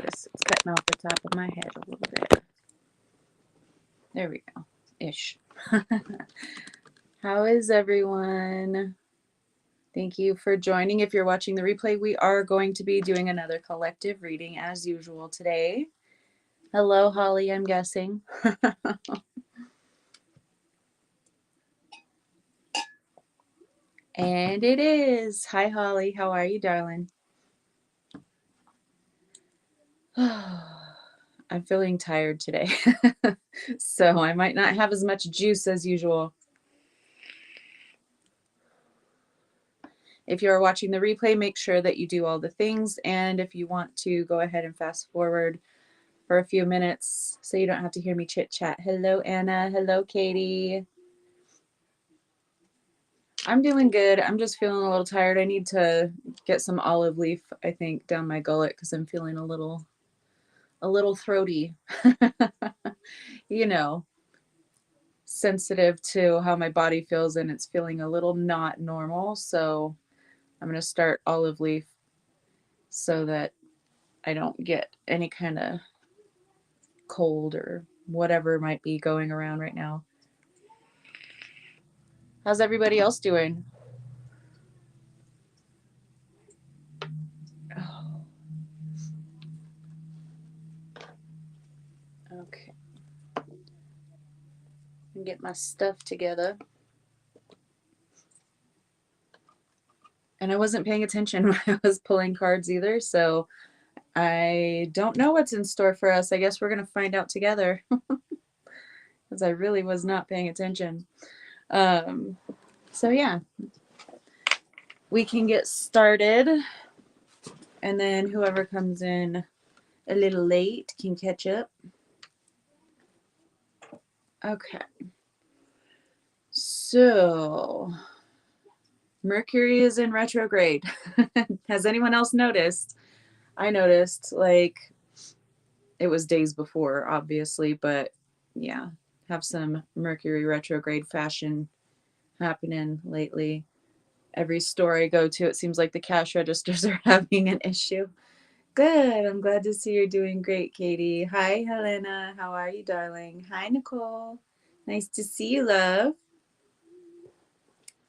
this. It's cutting off the top of my head a little bit. There we go. Ish. How is everyone? Thank you for joining. If you're watching the replay, we are going to be doing another collective reading as usual today. Hello, Holly, I'm guessing. And it is. Hi, Holly. How are you, darling? I'm feeling tired today, so I might not have as much juice as usual. If you're watching the replay, make sure that you do all the things. And if you want to go ahead and fast forward for a few minutes so you don't have to hear me chit chat. Hello, Anna. Hello, Katie. I'm doing good. I'm just feeling a little tired. I need to get some olive leaf, I think, down my gullet because I'm feeling a little throaty. You know, sensitive to how my body feels, and it's feeling a little not normal. So I'm going to start olive leaf so that I don't get any kind of cold or whatever might be going around right now. How's everybody else doing? Oh. Okay. And get my stuff together. And I wasn't paying attention when I was pulling cards either, so I don't know what's in store for us. I guess we're going to find out together because I really was not paying attention. So yeah, we can get started, and then whoever comes in a little late can catch up. Okay. So Mercury is in retrograde. Has anyone else noticed? I noticed, like, it was days before, obviously, but yeah, have some Mercury retrograde fashion happening lately. Every store I go to, it seems like the cash registers are having an issue. Good. I'm glad to see you're doing great, Katie. Hi, Helena. How are you, darling? Hi, Nicole. Nice to see you, love.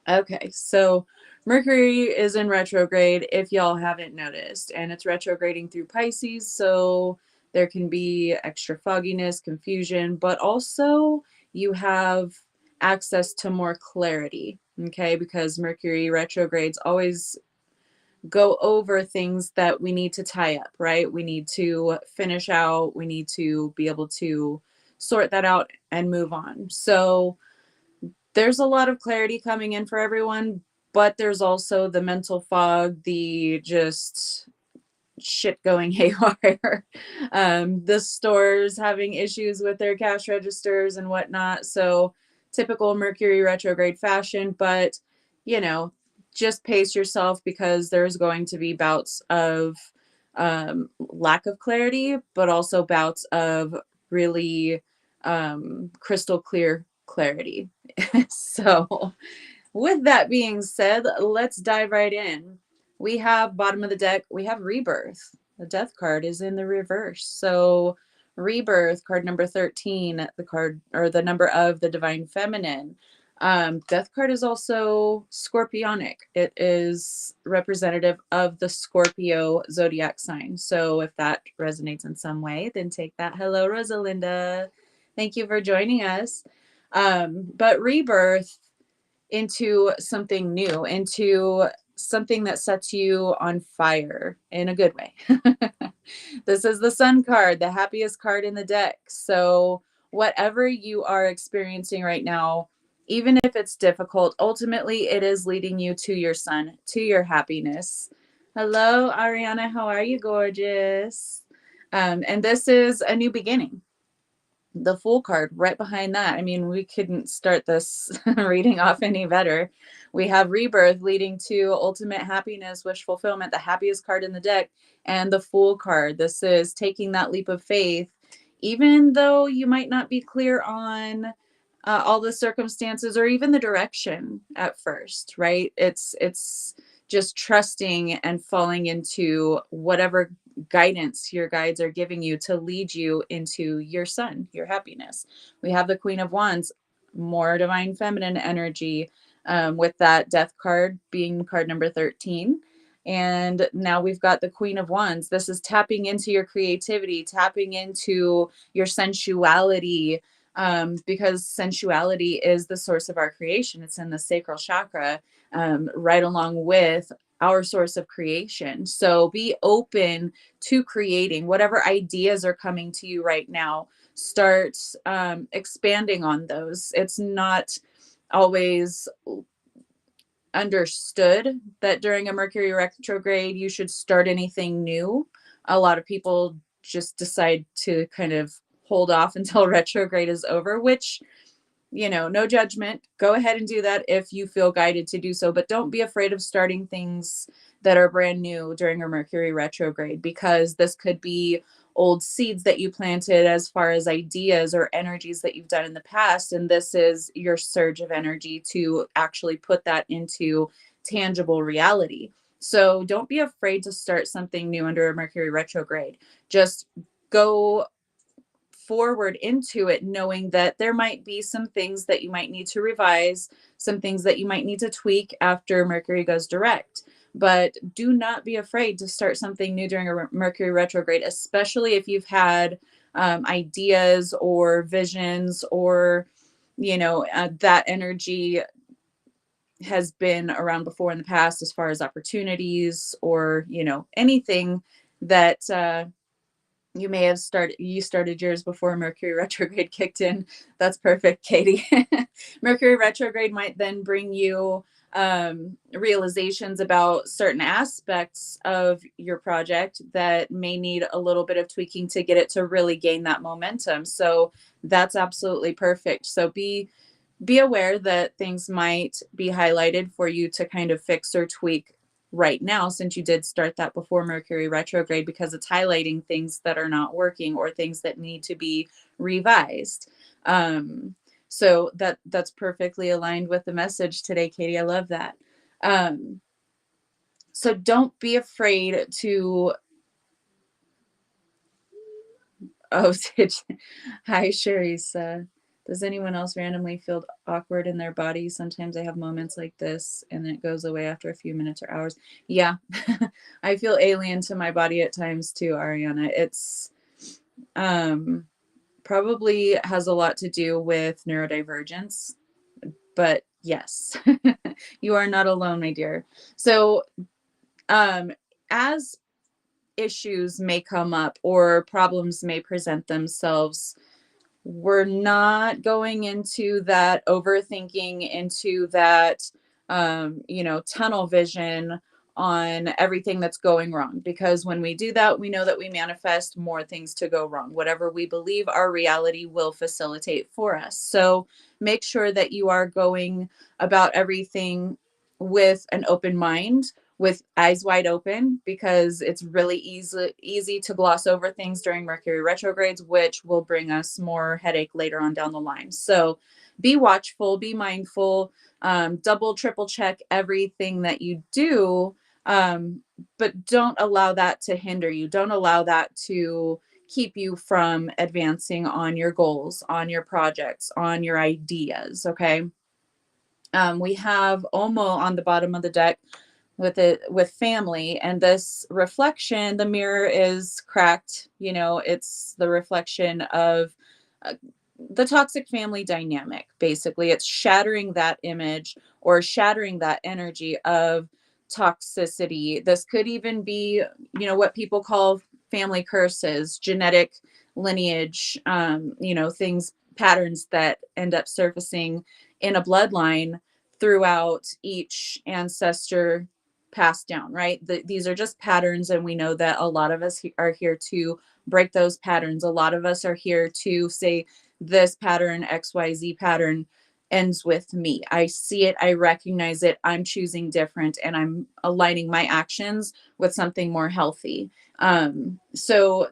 Okay, so Mercury is in retrograde, if y'all haven't noticed, and it's retrograding through Pisces, so there can be extra fogginess, confusion, but also you have access to more clarity, okay, because Mercury retrogrades always go over things that we need to tie up, right? We need to finish out, we need to be able to sort that out and move on. So there's a lot of clarity coming in for everyone, but there's also the mental fog, the just shit going haywire. The stores having issues with their cash registers and whatnot. So typical Mercury retrograde fashion, but you know, just pace yourself because there's going to be bouts of lack of clarity, but also bouts of really crystal clear clarity. So with that being said, let's dive right in. We have bottom of the deck, we have rebirth. The death card is in the reverse. So rebirth, card number 13, the card or the number of the divine feminine. Death card is also scorpionic. It is representative of the Scorpio zodiac sign. So if that resonates in some way, then take that. Hello, Rosalinda. Thank you for joining us. But rebirth into something new, into something that sets you on fire in a good way. This is the Sun card, the happiest card in the deck. So whatever you are experiencing right now, even if it's difficult, ultimately it is leading you to your sun, to your happiness. Hello, Ariana. How are you, gorgeous? And this is a new beginning. The Fool card right behind that. I mean, we couldn't start this reading off any better. We have rebirth leading to ultimate happiness, wish fulfillment, the happiest card in the deck, and the Fool card. This is taking that leap of faith, even though you might not be clear on all the circumstances or even the direction at first, right? It's just trusting and falling into whatever guidance your guides are giving you to lead you into your sun, your happiness. We have the Queen of Wands, more divine feminine energy, with that death card being card number 13. And now we've got the Queen of Wands. This is tapping into your creativity, tapping into your sensuality, because sensuality is the source of our creation. It's in the sacral chakra, right along with our source of creation. So be open to creating whatever ideas are coming to you right now. Start expanding on those. It's not always understood that during a Mercury retrograde, you should start anything new. A lot of people just decide to kind of hold off until retrograde is over, which, no judgment. Go ahead and do that if you feel guided to do so, but don't be afraid of starting things that are brand new during a Mercury retrograde, because this could be old seeds that you planted as far as ideas or energies that you've done in the past. And this is your surge of energy to actually put that into tangible reality. So don't be afraid to start something new under a Mercury retrograde. Just go forward into it knowing that there might be some things that you might need to revise, some things that you might need to tweak after Mercury goes direct. But do not be afraid to start something new during a Mercury retrograde, especially if you've had ideas or visions, or that energy has been around before in the past as far as opportunities, or anything that you started yours before Mercury retrograde kicked in. That's perfect, Katie. Mercury retrograde might then bring you realizations about certain aspects of your project that may need a little bit of tweaking to get it to really gain that momentum. So that's absolutely perfect. So be aware that things might be highlighted for you to kind of fix or tweak right now, since you did start that before Mercury retrograde, because it's highlighting things that are not working or things that need to be revised. So that's perfectly aligned with the message today, Katie. I love that. So don't be afraid to. Oh, hi, Sherry's. Does anyone else randomly feel awkward in their body? Sometimes I have moments like this and then it goes away after a few minutes or hours. Yeah, I feel alien to my body at times too, Ariana. It's probably has a lot to do with neurodivergence, but yes, you are not alone, my dear. So as issues may come up or problems may present themselves, we're not going into that overthinking, into that tunnel vision on everything that's going wrong, because when we do that, we know that we manifest more things to go wrong. Whatever we believe, our reality will facilitate for us. So make sure that you are going about everything with an open mind, with eyes wide open, because it's really easy to gloss over things during Mercury retrogrades, which will bring us more headache later on down the line. So be watchful, be mindful, double, triple check everything that you do, but don't allow that to hinder you. Don't allow that to keep you from advancing on your goals, on your projects, on your ideas. Okay. We have Omo on the bottom of the deck with family, and this reflection, the mirror is cracked. It's the reflection of uh, the toxic family dynamic. Basically, it's shattering that image or shattering that energy of toxicity. This could even be what people call family curses, genetic lineage, things, patterns that end up surfacing in a bloodline throughout each ancestor passed down, right? These are just patterns, and we know that a lot of us are here to break those patterns. A lot of us are here to say, this pattern, XYZ pattern, ends with me. I see it, I recognize it, I'm choosing different, and I'm aligning my actions with something more healthy. So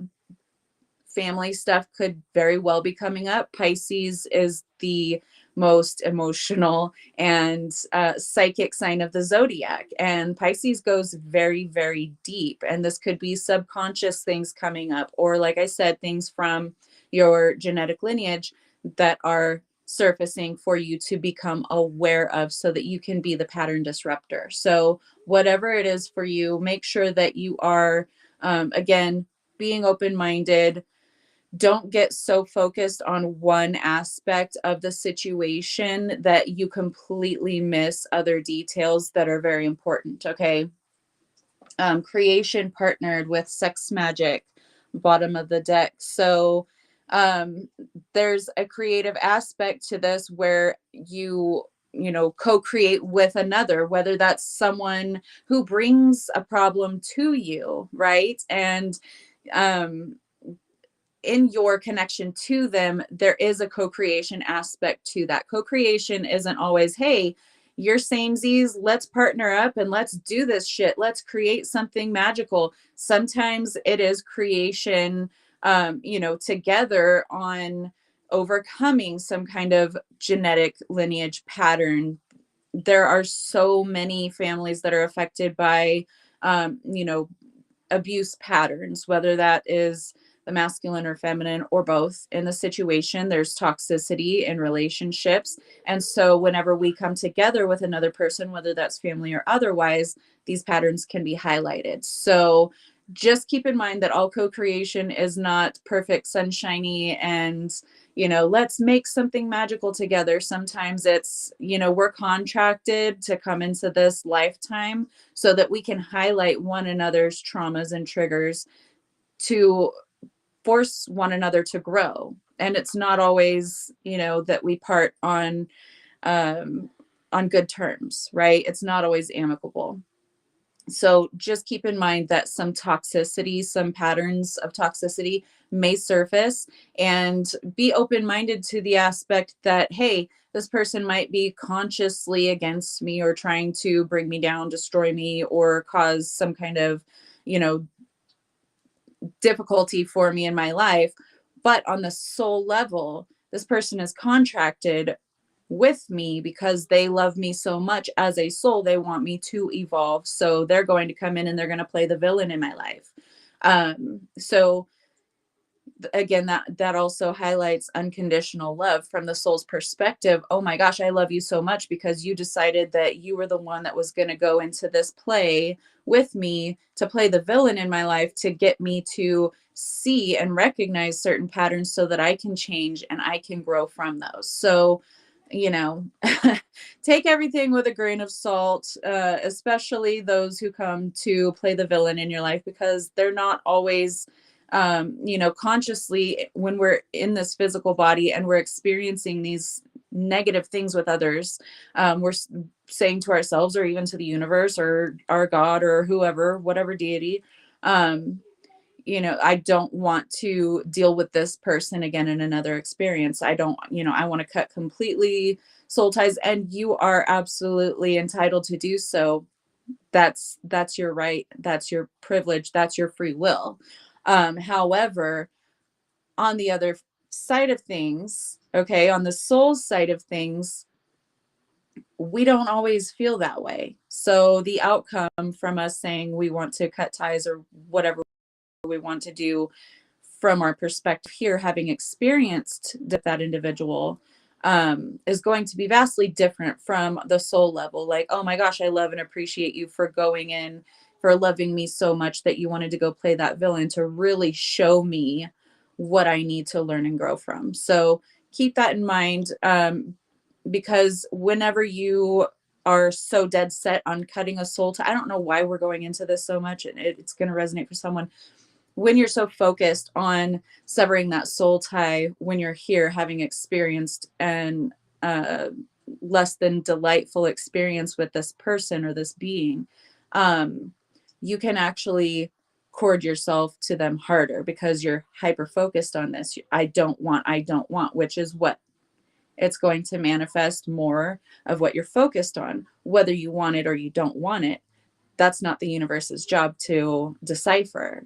family stuff could very well be coming up. Pisces is the most emotional and psychic sign of the zodiac. And Pisces goes very, very deep. And this could be subconscious things coming up, or, like I said, things from your genetic lineage that are surfacing for you to become aware of so that you can be the pattern disruptor. So, whatever it is for you, make sure that you are, again, being open minded. Don't get so focused on one aspect of the situation that you completely miss other details that are very important. Okay. Creation partnered with sex magic, bottom of the deck. So um, there's a creative aspect to this where you co-create with another, whether that's someone who brings a problem to you, right? And um, in your connection to them, there is a co-creation aspect to that. Co-creation isn't always, hey, you're samesies, let's partner up and let's do this shit. Let's create something magical. Sometimes it is creation, together on overcoming some kind of genetic lineage pattern. There are so many families that are affected by, um, you know, abuse patterns, whether that is the masculine or feminine or both in the situation. There's toxicity in relationships. And so, whenever we come together with another person, whether that's family or otherwise, these patterns can be highlighted. So, just keep in mind that all co creation is not perfect, sunshiny, and let's make something magical together. Sometimes it's, we're contracted to come into this lifetime so that we can highlight one another's traumas and triggers to force one another to grow. And it's not always, that we part um, on good terms, right? It's not always amicable. So just keep in mind that some toxicity, some patterns of toxicity may surface, and be open minded to the aspect that, hey, this person might be consciously against me or trying to bring me down, destroy me, or cause some kind of, you know, difficulty for me in my life. But on the soul level, this person is contracted with me because they love me so much as a soul. They want me to evolve. So they're going to come in and they're going to play the villain in my life. So again, that also highlights unconditional love from the soul's perspective. Oh my gosh, I love you so much because you decided that you were the one that was going to go into this play with me to play the villain in my life, to get me to see and recognize certain patterns so that I can change and I can grow from those. So, you know take everything with a grain of salt, especially those who come to play the villain in your life, because they're not always consciously, when we're in this physical body and we're experiencing these negative things with others, we're saying to ourselves or even to the universe or our God or whoever, whatever deity, um, I don't want to deal with this person again in another experience. I don't, I want to cut completely soul ties, and you are absolutely entitled to do so. That's your right, that's your privilege, that's your free will. However, on the other side of things, okay, on the soul side of things, we don't always feel that way. So the outcome from us saying we want to cut ties or whatever we want to do from our perspective here, having experienced that individual, is going to be vastly different from the soul level. Like, oh my gosh, I love and appreciate you for going in, for loving me so much that you wanted to go play that villain to really show me what I need to learn and grow from. So keep that in mind, because whenever you are so dead set on cutting a soul tie, I don't know why we're going into this so much, and it's going to resonate for someone. When you're so focused on severing that soul tie, when you're here having experienced an less than delightful experience with this person or this being, you can actually cord yourself to them harder because you're hyper focused on this. I don't want, which is what it's going to manifest more of what you're focused on, whether you want it or you don't want it. That's not the universe's job to decipher.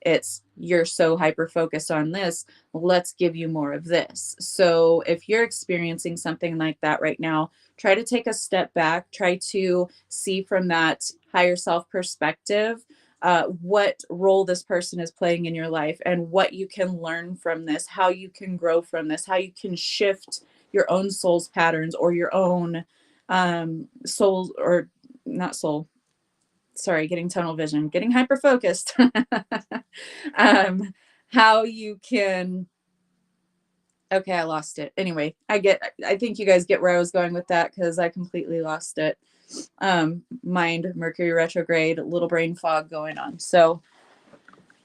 It's you're so hyper focused on this, let's give you more of this. So if you're experiencing something like that right now, try to take a step back, try to see from that higher self perspective what role this person is playing in your life and what you can learn from this, how you can grow from this, how you can shift your own soul's patterns or your own soul or not soul. Sorry, getting tunnel vision, getting hyper focused. um, how you can. Okay, I lost it. Anyway, I think you guys get where I was going with that because I completely lost it. Mind, Mercury retrograde, little brain fog going on. So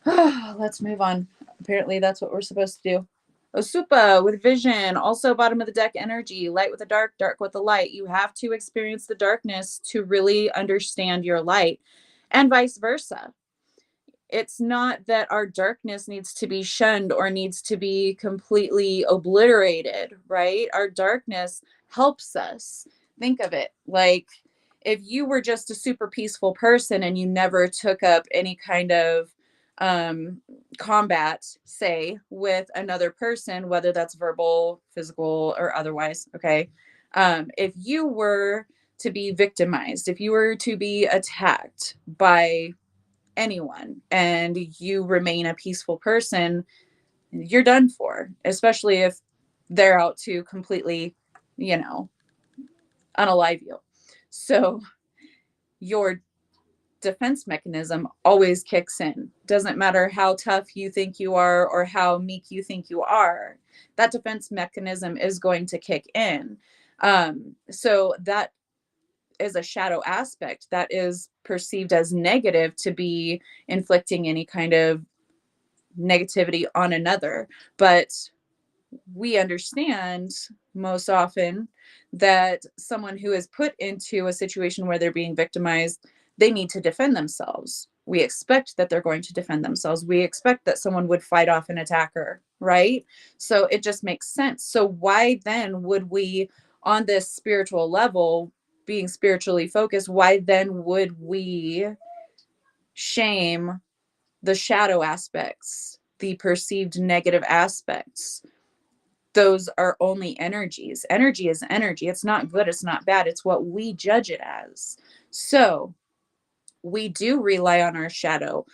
let's move on. Apparently, that's what we're supposed to do. Osupa with vision, also bottom of the deck energy, light with the dark, dark with the light. You have to experience the darkness to really understand your light, and vice versa. It's not that our darkness needs to be shunned or needs to be completely obliterated, right? Our darkness helps us. Think of it like if you were just a super peaceful person and you never took up any kind of um, combat, say, with another person, whether that's verbal, physical, or otherwise, okay? If you were to be victimized, if you were to be attacked by anyone and you remain a peaceful person, you're done for, especially if they're out to completely, you know, unalive you. So your defense mechanism always kicks in. Doesn't matter how tough you think you are or how meek you think you are, that defense mechanism is going to kick in. So that is a shadow aspect that is perceived as negative to be inflicting any kind of negativity on another. But we understand most often that someone who is put into a situation where they're being victimized, they need to defend themselves. We expect that they're going to defend themselves. We expect that someone would fight off an attacker, right? So it just makes sense. So why then would we, on this spiritual level, being spiritually focused, why then would we shame the shadow aspects, the perceived negative aspects? Those are only energies. Energy is energy. It's not good, it's not bad. It's what we judge it as. So we do rely on our shadow.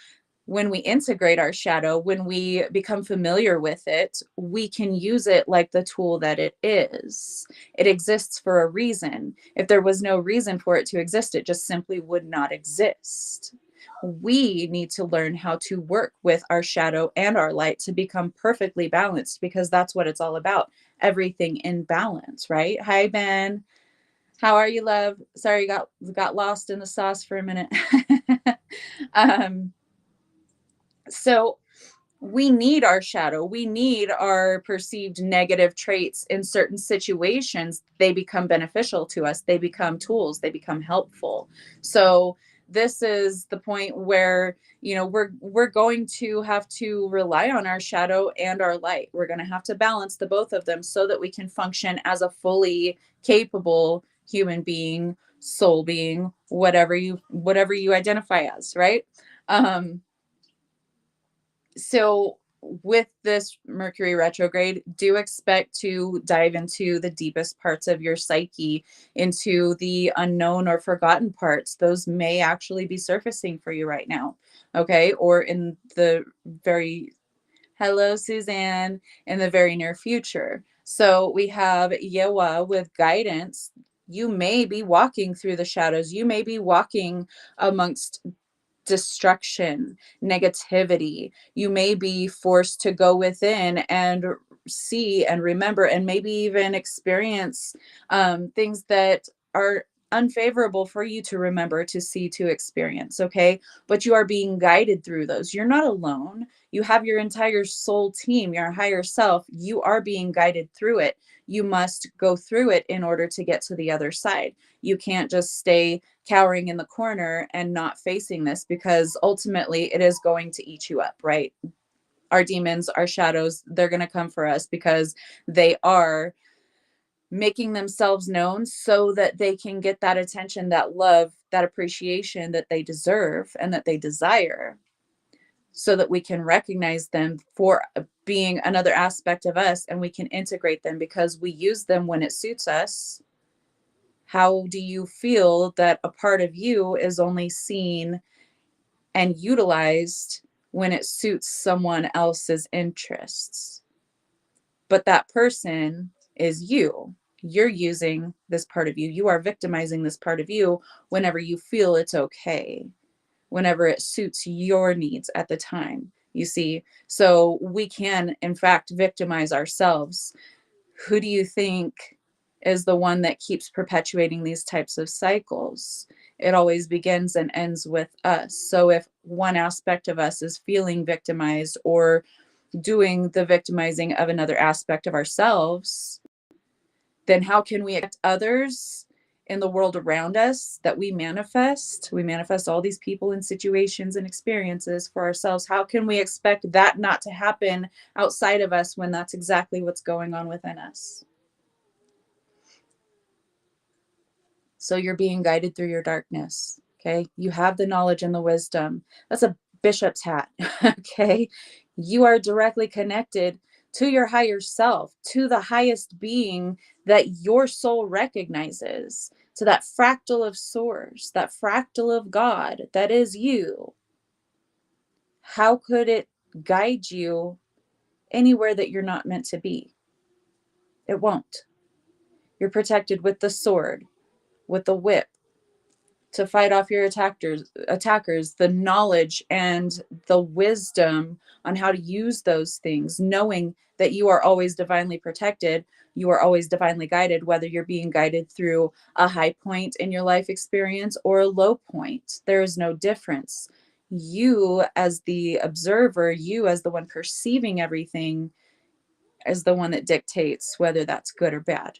When we integrate our shadow, when we become familiar with it, we can use it like the tool that it is. It exists for a reason. If there was no reason for it to exist, it just simply would not exist. We need to learn how to work with our shadow and our light to become perfectly balanced because that's what it's all about. Everything in balance, right? Hi, Ben. How are you, love? Sorry, got lost in the sauce for a minute. um, so we need our shadow. We need our perceived negative traits in certain situations. They become beneficial to us. They become tools. They become helpful. So this is the point where, you know, we're going to have to rely on our shadow and our light. We're going to have to balance the both of them so that we can function as a fully capable human being, soul being, whatever you identify as, right? So with this Mercury retrograde, do expect to dive into the deepest parts of your psyche, into the unknown or forgotten parts. Those may actually be surfacing for you right now. Okay. Or in the very, hello, Suzanne, in the very near future. So we have Yewa with guidance. You may be walking through the shadows. You may be walking amongst destruction, negativity. You may be forced to go within and see and remember and maybe even experience things that are unfavorable for you to remember, to see, to experience. Okay. But you are being guided through those. You're not alone. You have your entire soul team, your higher self. You are being guided through it. You must go through it in order to get to the other side. You can't just stay cowering in the corner and not facing this because ultimately it is going to eat you up, right? Our demons, our shadows, they're going to come for us because they are making themselves known so that they can get that attention, that love, that appreciation that they deserve and that they desire. so that we can recognize them for being another aspect of us, and we can integrate them because we use them when it suits us. How do you feel that a part of you is only seen and utilized when it suits someone else's interests? But that person is you. You're using this part of you. You are victimizing this part of you whenever you feel it's okay, whenever it suits your needs at the time. You see? So we can, in fact, victimize ourselves. Who do you think is the one that keeps perpetuating these types of cycles? It always begins and ends with us. So if one aspect of us is feeling victimized or doing the victimizing of another aspect of ourselves, then how can we expect others in the world around us that we manifest? We manifest all these people and situations and experiences for ourselves. How can we expect that not to happen outside of us when that's exactly what's going on within us? So you're being guided through your darkness. Okay. You have the knowledge and the wisdom. That's a bishop's hat. Okay. You are directly connected to your higher self, to the highest being that your soul recognizes, to that fractal of source, that fractal of God that is you. How could it guide you anywhere that you're not meant to be? It won't. You're protected with the sword, with the whip, to fight off your attackers, the knowledge and the wisdom on how to use those things, knowing that you are always divinely protected, you are always divinely guided, whether you're being guided through a high point in your life experience or a low point. There is no difference. You as the observer, you as the one perceiving everything, is the one that dictates whether that's good or bad.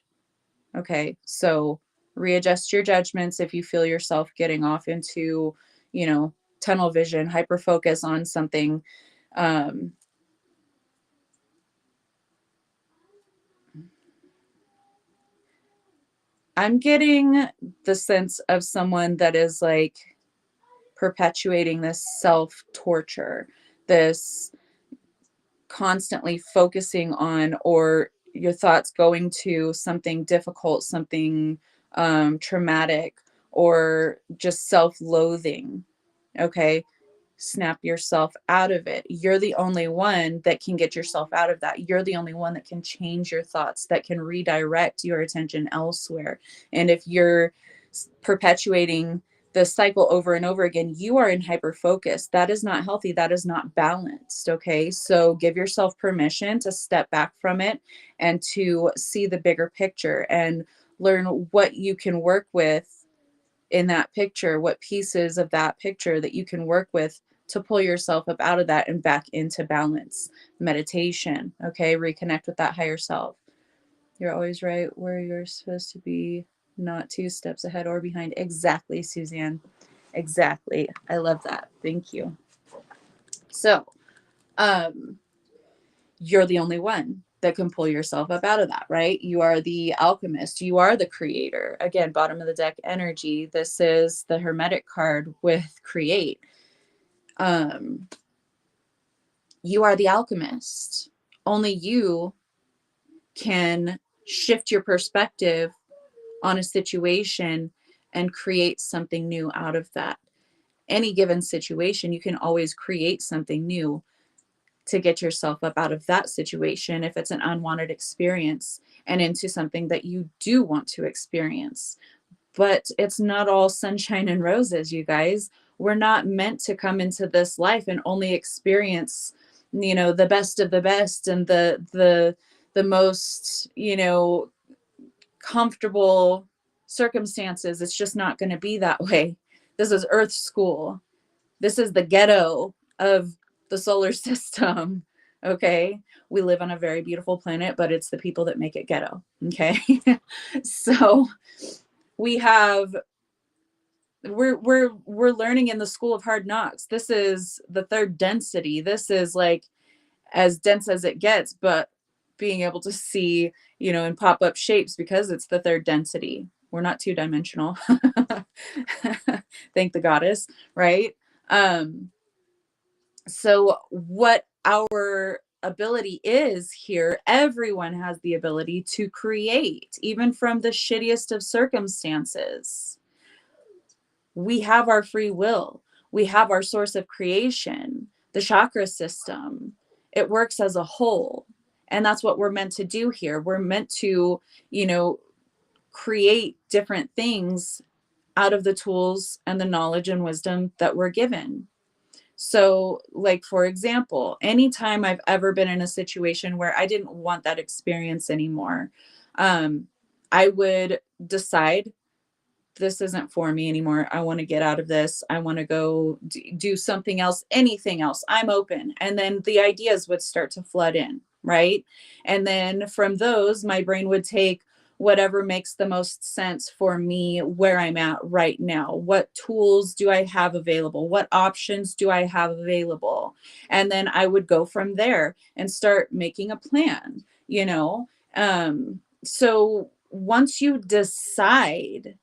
Okay, so readjust your judgments if you feel yourself getting off into, tunnel vision, hyper focus on something. Um, I'm getting the sense of someone that is like perpetuating this self torture, this constantly focusing on, or your thoughts going to something difficult, something traumatic, or just self loathing. Okay. Snap yourself out of it. You're the only one that can get yourself out of that. You're the only one that can change your thoughts, that can redirect your attention elsewhere. And if you're perpetuating the cycle over and over again, you are in hyper focus. That is not healthy. That is not balanced. Okay. So give yourself permission to step back from it and to see the bigger picture and learn what you can work with in that picture, what pieces of that picture that you can work with to pull yourself up out of that and back into balance. Meditation. Okay. Reconnect with that higher self. You're always right where you're supposed to be, not two steps ahead or behind. Exactly, Suzanne. Exactly. I love that. Thank you. So, um, you're the only one that can pull yourself up out of that, right? You are the alchemist. You are the creator. Again, bottom of the deck energy. This is the Hermetic card with create. Um, you are the alchemist. Only you can shift your perspective on a situation and create something new out of that. Any given situation, you can always create something new to get yourself up out of that situation if it's an unwanted experience and into something that you do want to experience. But it's not all sunshine and roses, you guys. We're not meant to come into this life and only experience, the best of the best and the most, comfortable circumstances. It's just not going to be that way. This is Earth school. This is the ghetto of the solar system. Okay. We live on a very beautiful planet, but it's the people that make it ghetto. Okay. So we have we're learning in the school of hard knocks. This is the third density. This is like as dense as it gets, but being able to see, in pop-up shapes because it's the third density. We're not two-dimensional. Thank the goddess, right? So what our ability is here, everyone has the ability to create, even from the shittiest of circumstances. We have our free will. We have our source of creation, the chakra system. It works as a whole. And that's what we're meant to do here. We're meant to, you know, create different things out of the tools and the knowledge and wisdom that we're given. So, like, for example, anytime I've ever been in a situation where I didn't want that experience anymore, um, I would decide this isn't for me anymore. I want to get out of this. I want to go do something else, anything else. I'm open. And then the ideas would start to flood in, right? And then from those, my brain would take whatever makes the most sense for me where I'm at right now. What tools do I have available? What options do I have available? And then I would go from there and start making a plan, you know? So once you decide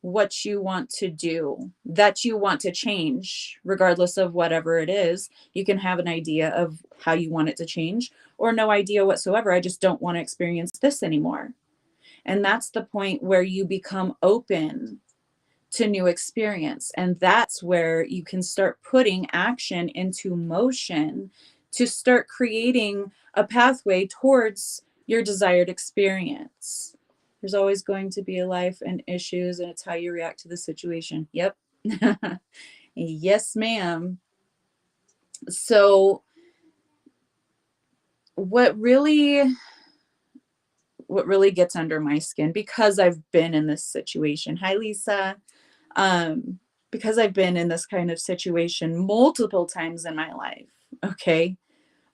what you want to do, that you want to change, regardless of whatever it is. You can have an idea of how you want it to change, or no idea whatsoever. I just don't want to experience this anymore. And that's the point where you become open to new experience. And that's where you can start putting action into motion to start creating a pathway towards your desired experience. There's always going to be a life and issues, and it's how you react to the situation. Yep. Yes, ma'am. So what really gets under my skin, because I've been in this situation. Hi, Lisa. Because I've been in this kind of situation multiple times in my life, okay,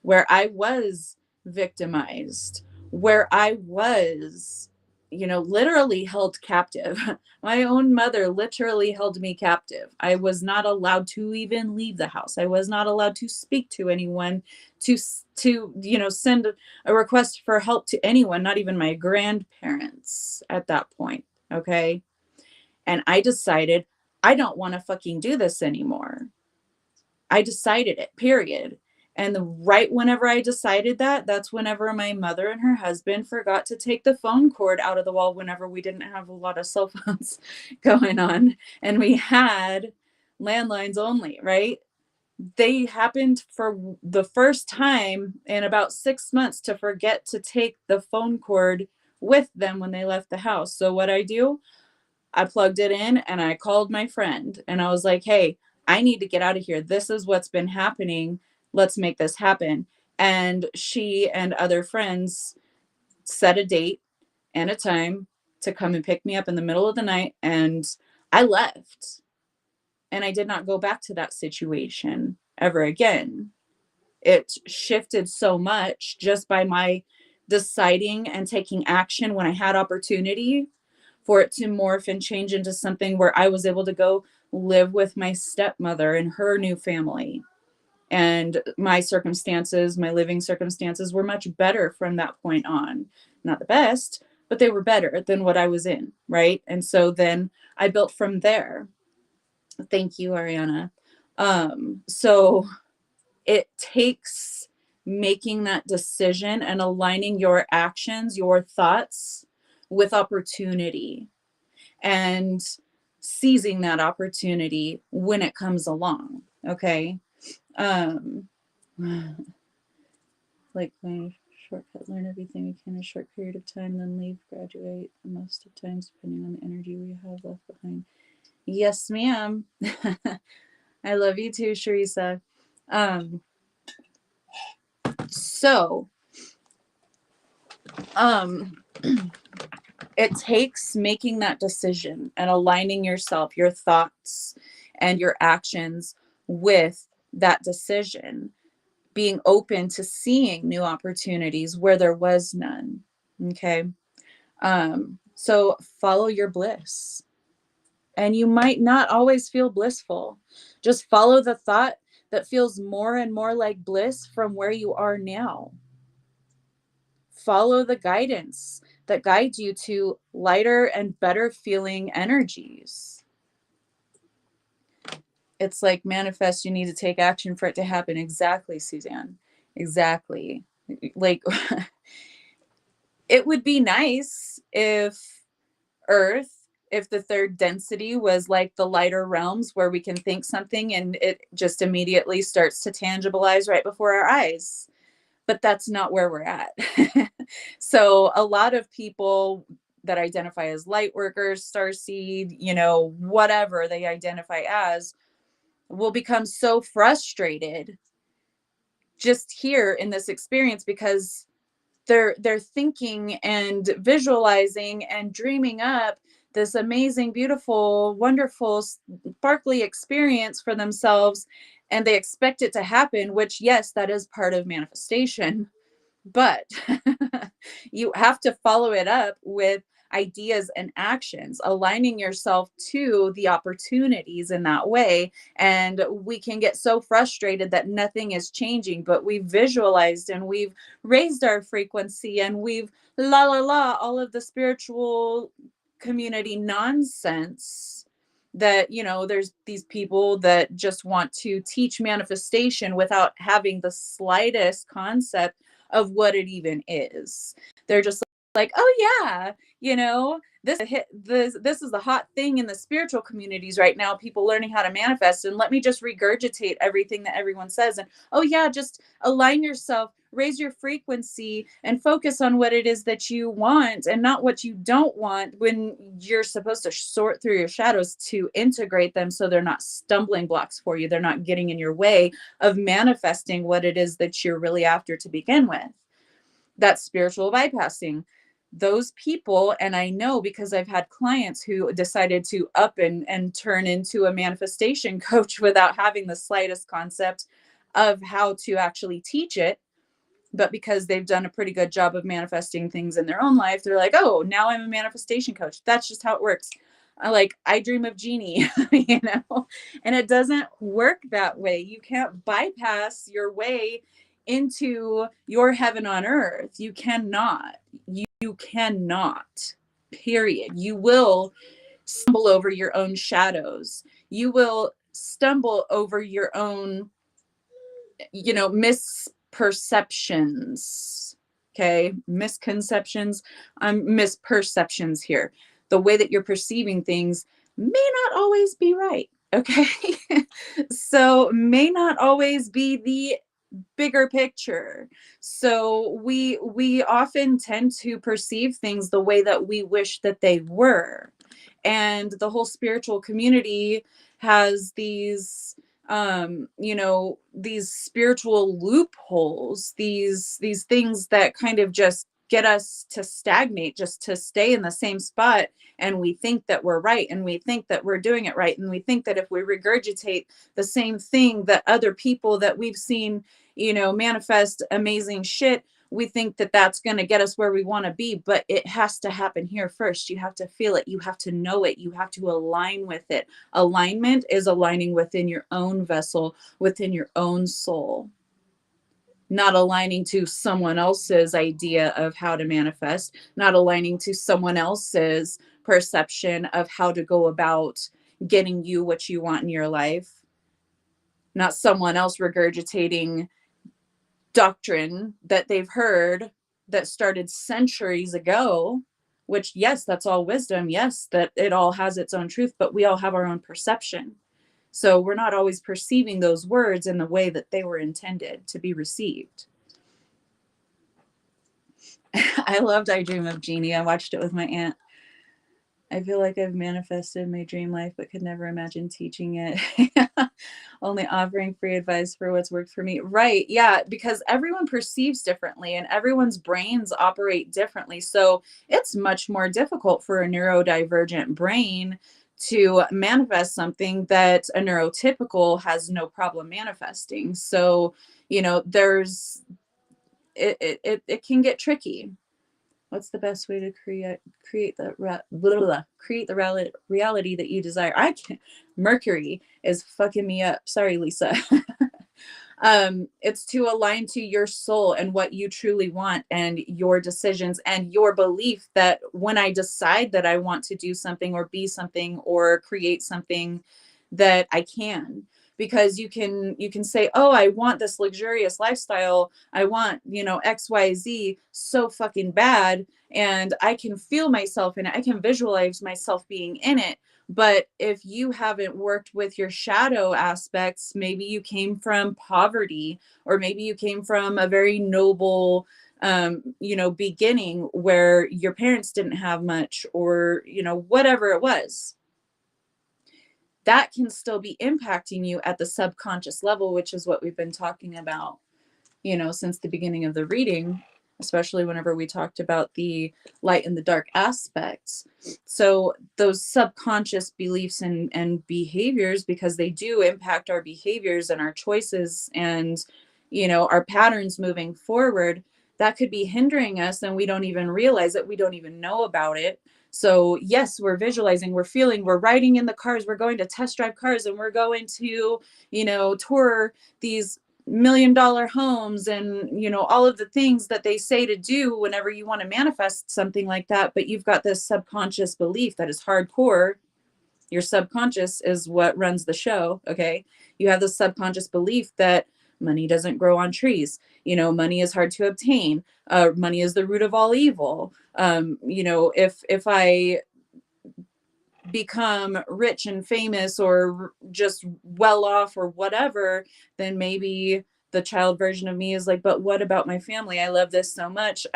where I was victimized, where I was, literally held captive. My own mother literally held me captive. I was not allowed to even leave the house. I was not allowed to speak to anyone, to send a request for help to anyone, not even my grandparents at that point, okay? And I decided I don't want to fucking do this anymore. I decided it, period. And right whenever I decided that, that's whenever my mother and her husband forgot to take the phone cord out of the wall whenever we didn't have a lot of cell phones going on. And we had landlines only, right? They happened for the first time in about 6 months to forget to take the phone cord with them when they left the house. So what I do, I plugged it in and I called my friend and I was like, hey, I need to get out of here. This is what's been happening. Let's make this happen. And she and other friends set a date and a time to come and pick me up in the middle of the night. And I left and I did not go back to that situation ever again. It shifted so much just by my deciding and taking action when I had opportunity for it to morph and change into something where I was able to go live with my stepmother and her new family. And my circumstances, my living circumstances were much better from that point on. Not the best, but they were better than what I was in, right? And so then I built from there. Thank you, Ariana. So it takes making that decision and aligning your actions, your thoughts with opportunity, and seizing that opportunity when it comes along. Okay. Um, like my shortcut, learn everything we can in a short period of time, then leave, graduate most of times, depending on the energy we have left behind. Yes, ma'am. I love you too, Sharisa. Um, so, um, it takes making that decision and aligning yourself, your thoughts, and your actions with that decision, being open to seeing new opportunities where there was none. Okay. So follow your bliss. And you might not always feel blissful. Just follow the thought that feels more and more like bliss from where you are now. Follow the guidance that guides you to lighter and better feeling energies. It's like manifest, you need to take action for it to happen. Exactly, Suzanne. Exactly. Like, it would be nice if Earth, if the third density was like the lighter realms where we can think something and it just immediately starts to tangibilize right before our eyes. But that's not where we're at. So a lot of people that identify as light workers, starseed, whatever they identify as, will become so frustrated just here in this experience because they're thinking and visualizing and dreaming up this amazing, beautiful, wonderful, sparkly experience for themselves, and they expect it to happen, which, yes, that is part of manifestation, but you have to follow it up with ideas and actions, aligning yourself to the opportunities in that way. And we can get so frustrated that nothing is changing, but we've visualized and we've raised our frequency and we've la la la, all of the spiritual community nonsense that, there's these people that just want to teach manifestation without having the slightest concept of what it even is. They're just like, oh yeah, this is the hot thing in the spiritual communities right now, people learning how to manifest, and let me just regurgitate everything that everyone says. And oh yeah, just align yourself, raise your frequency, and focus on what it is that you want and not what you don't want, when you're supposed to sort through your shadows to integrate them so they're not stumbling blocks for you. They're not getting in your way of manifesting what it is that you're really after to begin with. That's spiritual bypassing. Those people, and I know because I've had clients who decided to up and turn into a manifestation coach without having the slightest concept of how to actually teach it. But because they've done a pretty good job of manifesting things in their own life, they're like, oh, now I'm a manifestation coach. That's just how it works. I dream of Jeannie, and it doesn't work that way. You can't bypass your way into your heaven on earth. You cannot. You cannot. Period. You will stumble over your own shadows. You will stumble over your own, misperceptions. Okay. Misconceptions. Misperceptions here. The way that you're perceiving things may not always be right. Okay. So may not always be the bigger picture. So we often tend to perceive things the way that we wish that they were. And the whole spiritual community has these spiritual loopholes, these things that kind of just get us to stagnate, just to stay in the same spot. And we think that we're right, and we think that we're doing it right, and we think that if we regurgitate the same thing that other people that we've seen, manifest amazing shit, we think that that's going to get us where we want to be. But it has to happen here first. You have to feel it. You have to know it. You have to align with it. Alignment is aligning within your own vessel, within your own soul, not aligning to someone else's idea of how to manifest, not aligning to someone else's perception of how to go about getting you what you want in your life, not someone else regurgitating doctrine that they've heard that started centuries ago, which, yes, that's all wisdom. Yes, that it all has its own truth, but we all have our own perception. So we're not always perceiving those words in the way that they were intended to be received. I loved I Dream of Jeannie. I watched it with my aunt. I feel like I've manifested my dream life, but could never imagine teaching it. Only offering free advice for what's worked for me. Right. Yeah. Because everyone perceives differently and everyone's brains operate differently. So it's much more difficult for a neurodivergent brain to manifest something that a neurotypical has no problem manifesting. So, it can get tricky. What's the best way to create the reality that you desire? I can't. Mercury is fucking me up. Sorry, Lisa. It's to align to your soul and what you truly want and your decisions and your belief that when I decide that I want to do something or be something or create something, that I can, because you can say, oh, I want this luxurious lifestyle, I want, XYZ so fucking bad, and I can feel myself in it, I can visualize myself being in it. But if you haven't worked with your shadow aspects, maybe you came from poverty, or maybe you came from a very noble beginning where your parents didn't have much, or whatever it was, that can still be impacting you at the subconscious level, which is what we've been talking about, since the beginning of the reading, especially whenever we talked about the light and the dark aspects. So those subconscious beliefs and behaviors, because they do impact our behaviors and our choices and, our patterns moving forward, that could be hindering us, and we don't even realize it. We don't even know about it. So yes, we're visualizing, we're feeling, we're riding in the cars, we're going to test drive cars, and we're going to, tour these $1 million homes, and all of the things that they say to do whenever you want to manifest something like that. But you've got this subconscious belief that is hardcore. Your subconscious is what runs the show. Okay, you have the subconscious belief that money doesn't grow on trees, money is hard to obtain, money is the root of all evil. If I become rich and famous, or just well off, or whatever, then maybe the child version of me is like, but what about my family? I love this so much.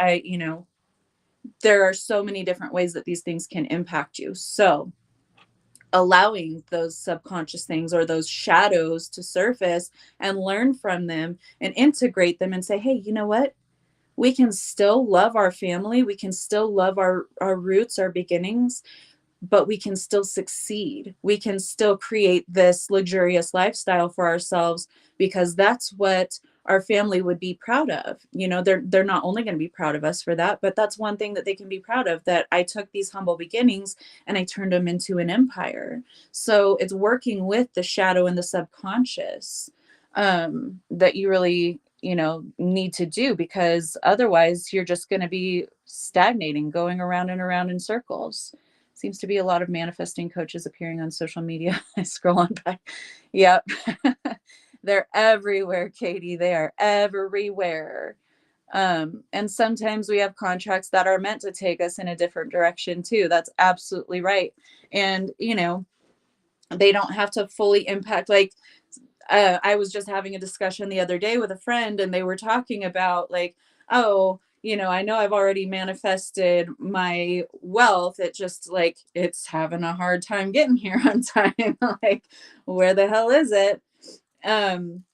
There are so many different ways that these things can impact you. So allowing those subconscious things, or those shadows, to surface, and learn from them and integrate them, and say, hey, you know what? We can still love our family. We can still love our roots, our beginnings, but we can still succeed. We can still create this luxurious lifestyle for ourselves, because that's what our family would be proud of. They're not only going to be proud of us for that, but that's one thing that they can be proud of, that I took these humble beginnings and I turned them into an empire. So it's working with the shadow and the subconscious, that you really, need to do, because otherwise you're just going to be stagnating, going around and around in circles. Seems to be a lot of manifesting coaches appearing on social media. I scroll on by. Yep. They're everywhere, Katie. They are everywhere. And sometimes we have contracts that are meant to take us in a different direction too. That's absolutely right. And, they don't have to fully impact, like, I was just having a discussion the other day with a friend, and they were talking about, like, oh, I know I've already manifested my wealth. It just, like, it's having a hard time getting here on time. Like, where the hell is it? Um,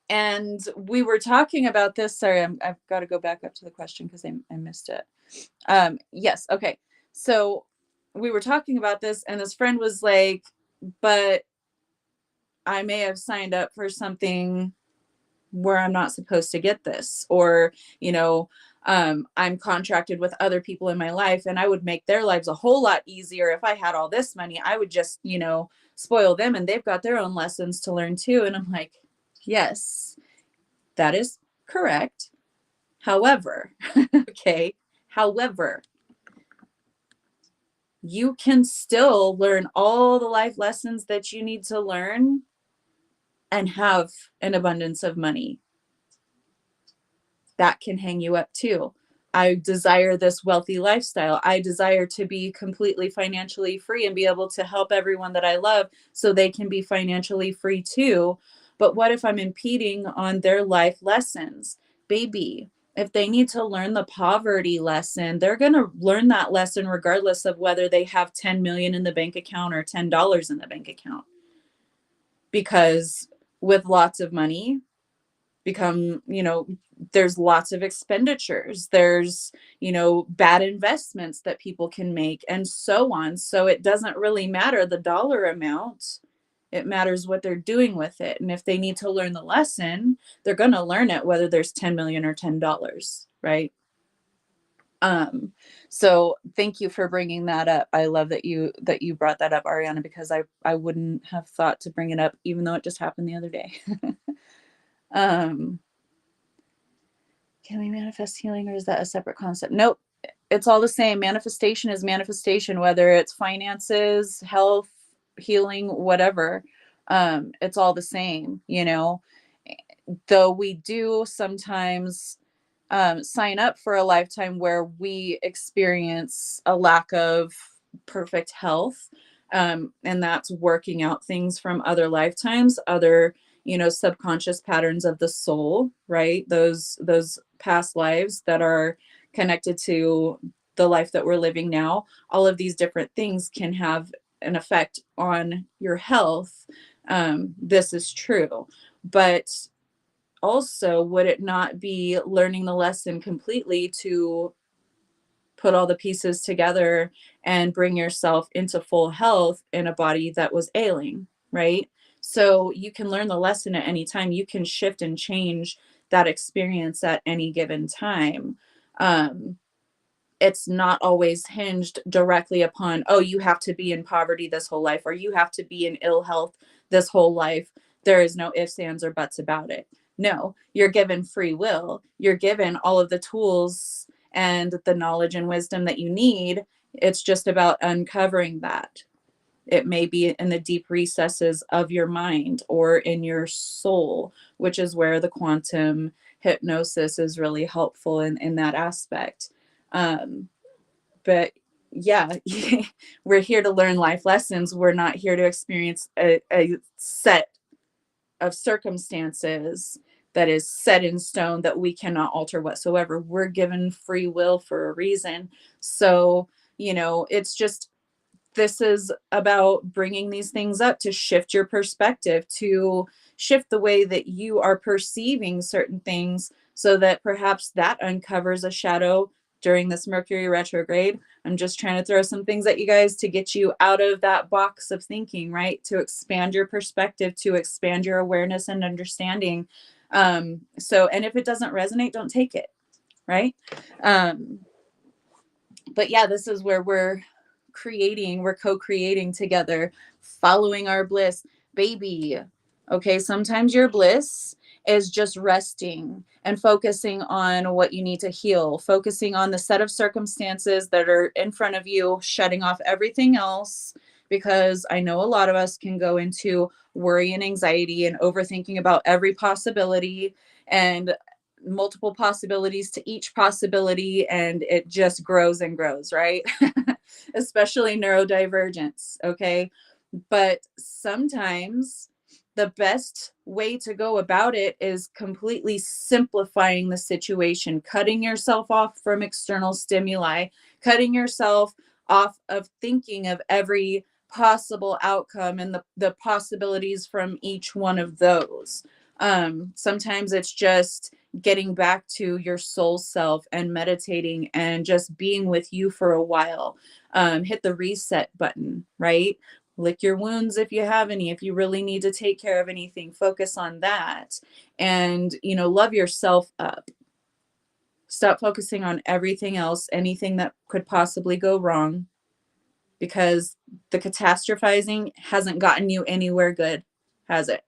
and we were talking about this. Sorry, I've got to go back up to the question because I missed it. Yes. Okay. So we were talking about this, and this friend was like, but I may have signed up for something where I'm not supposed to get this, or, I'm contracted with other people in my life, and I would make their lives a whole lot easier if I had all this money. I would just, spoil them, and they've got their own lessons to learn too. And I'm like, yes, that is correct. However, okay, however, you can still learn all the life lessons that you need to learn and have an abundance of money. That can hang you up too. I desire this wealthy lifestyle. I desire to be completely financially free and be able to help everyone that I love so they can be financially free too. But what if I'm impeding on their life lessons? Baby, if they need to learn the poverty lesson, they're going to learn that lesson regardless of whether they have 10 million in the bank account or $10 in the bank account. Because with lots of money, there's lots of expenditures, there's bad investments that people can make, and so on. So it doesn't really matter the dollar amount, it matters what they're doing with it. And if they need to learn the lesson, they're going to learn it, whether there's 10 million or $10, right? So thank you for bringing that up. I love that you brought that up, Ariana, because I wouldn't have thought to bring it up, even though it just happened the other day. um Can we manifest healing, or is that a separate concept? Nope. It's all the same. Manifestation is manifestation, whether it's finances, health, healing, whatever. It's all the same, you know, though we do sometimes sign up for a lifetime where we experience a lack of perfect health. And that's working out things from other lifetimes, other, you know, subconscious patterns of the soul, right? Those past lives that are connected to the life that we're living now. All of these different things can have an effect on your health. This is true. But also, would it not be learning the lesson completely to put all the pieces together and bring yourself into full health in a body that was ailing, right? So you can learn the lesson at any time. You can shift and change that experience at any given time. Um, it's not always hinged directly upon, oh, you have to be in poverty this whole life, or you have to be in ill health this whole life. There is no ifs, ands, or buts about it. No, you're given free will. You're given all of the tools and the knowledge and wisdom that you need. It's just about uncovering that. It may be in the deep recesses of your mind or in your soul, which is where the quantum hypnosis is really helpful in that aspect. Um, but yeah, we're here to learn life lessons. We're not here to experience a set of circumstances that is set in stone that we cannot alter whatsoever. We're given free will for a reason. So, you know, it's just, this is about bringing these things up to shift your perspective, to shift the way that you are perceiving certain things, so that perhaps that uncovers a shadow during this Mercury retrograde. I'm just trying to throw some things at you guys to get you out of that box of thinking, right? To expand your perspective, to expand your awareness and understanding. And if it doesn't resonate, don't take it, right? Um, but yeah, this is where we're co-creating together, following our bliss, baby. Okay, sometimes your bliss is just resting and focusing on what you need to heal, focusing on the set of circumstances that are in front of you, shutting off everything else. Because I know a lot of us can go into worry and anxiety and overthinking about every possibility, and multiple possibilities to each possibility, and it just grows and grows, right? Especially neurodivergence, okay? But sometimes the best way to go about it is completely simplifying the situation, cutting yourself off from external stimuli, cutting yourself off of thinking of every possible outcome and the possibilities from each one of those. Sometimes it's just getting back to your soul self and meditating and just being with you for a while. Hit the reset button, right? Lick your wounds if you have any. If you really need to take care of anything, focus on that. And, you know, love yourself up. Stop focusing on everything else, anything that could possibly go wrong, because the catastrophizing hasn't gotten you anywhere good, has it?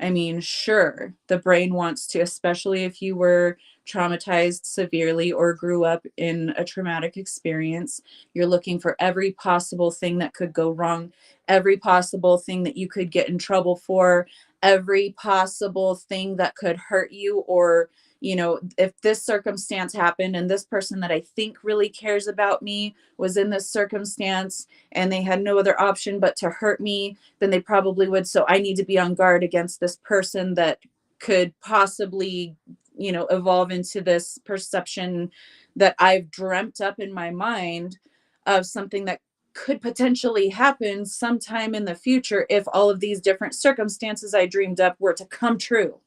I mean, sure, the brain wants to, especially if you were traumatized severely or grew up in a traumatic experience, you're looking for every possible thing that could go wrong, every possible thing that you could get in trouble for, every possible thing that could hurt you. Or, you know, if this circumstance happened and this person that I think really cares about me was in this circumstance and they had no other option but to hurt me, then they probably would. So I need to be on guard against this person that could possibly, you know, evolve into this perception that I've dreamt up in my mind of something that could potentially happen sometime in the future if all of these different circumstances I dreamed up were to come true.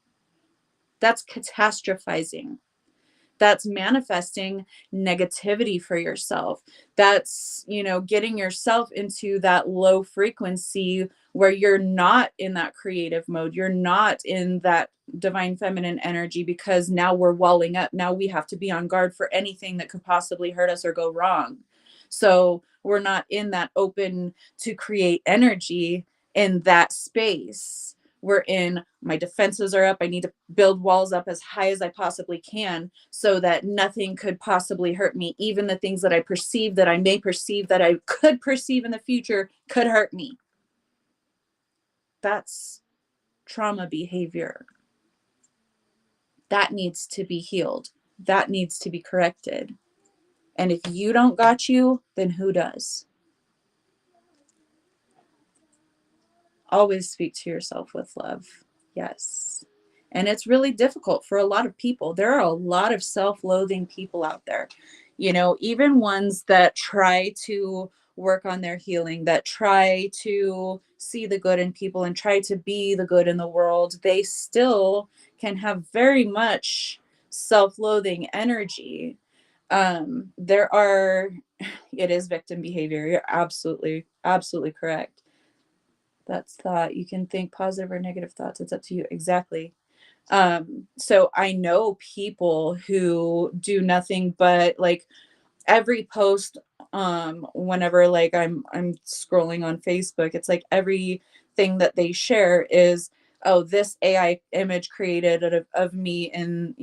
That's catastrophizing. That's manifesting negativity for yourself. That's, you know, getting yourself into that low frequency where you're not in that creative mode. You're not in that divine feminine energy, because now we're walling up. Now we have to be on guard for anything that could possibly hurt us or go wrong. So we're not in that open to create energy in that space. we're in, my defenses are up. I need to build walls up as high as I possibly can so that nothing could possibly hurt me. Even the things that I perceive, that I may perceive, that I could perceive in the future could hurt me. That's trauma behavior. That needs to be healed. That needs to be corrected. And if you don't got you, then who does? Always speak to yourself with love. Yes. And it's really difficult for a lot of people. There are a lot of self-loathing people out there, even ones that try to work on their healing, that try to see the good in people and try to be the good in the world. They still can have very much self-loathing energy. There are, it is victim behavior. You're absolutely, absolutely correct. That's thought. You can think positive or negative thoughts. It's up to you. Exactly. So I know people who do nothing but like every post, whenever like I'm scrolling on Facebook, it's like everything that they share is, oh, this AI image created of me in,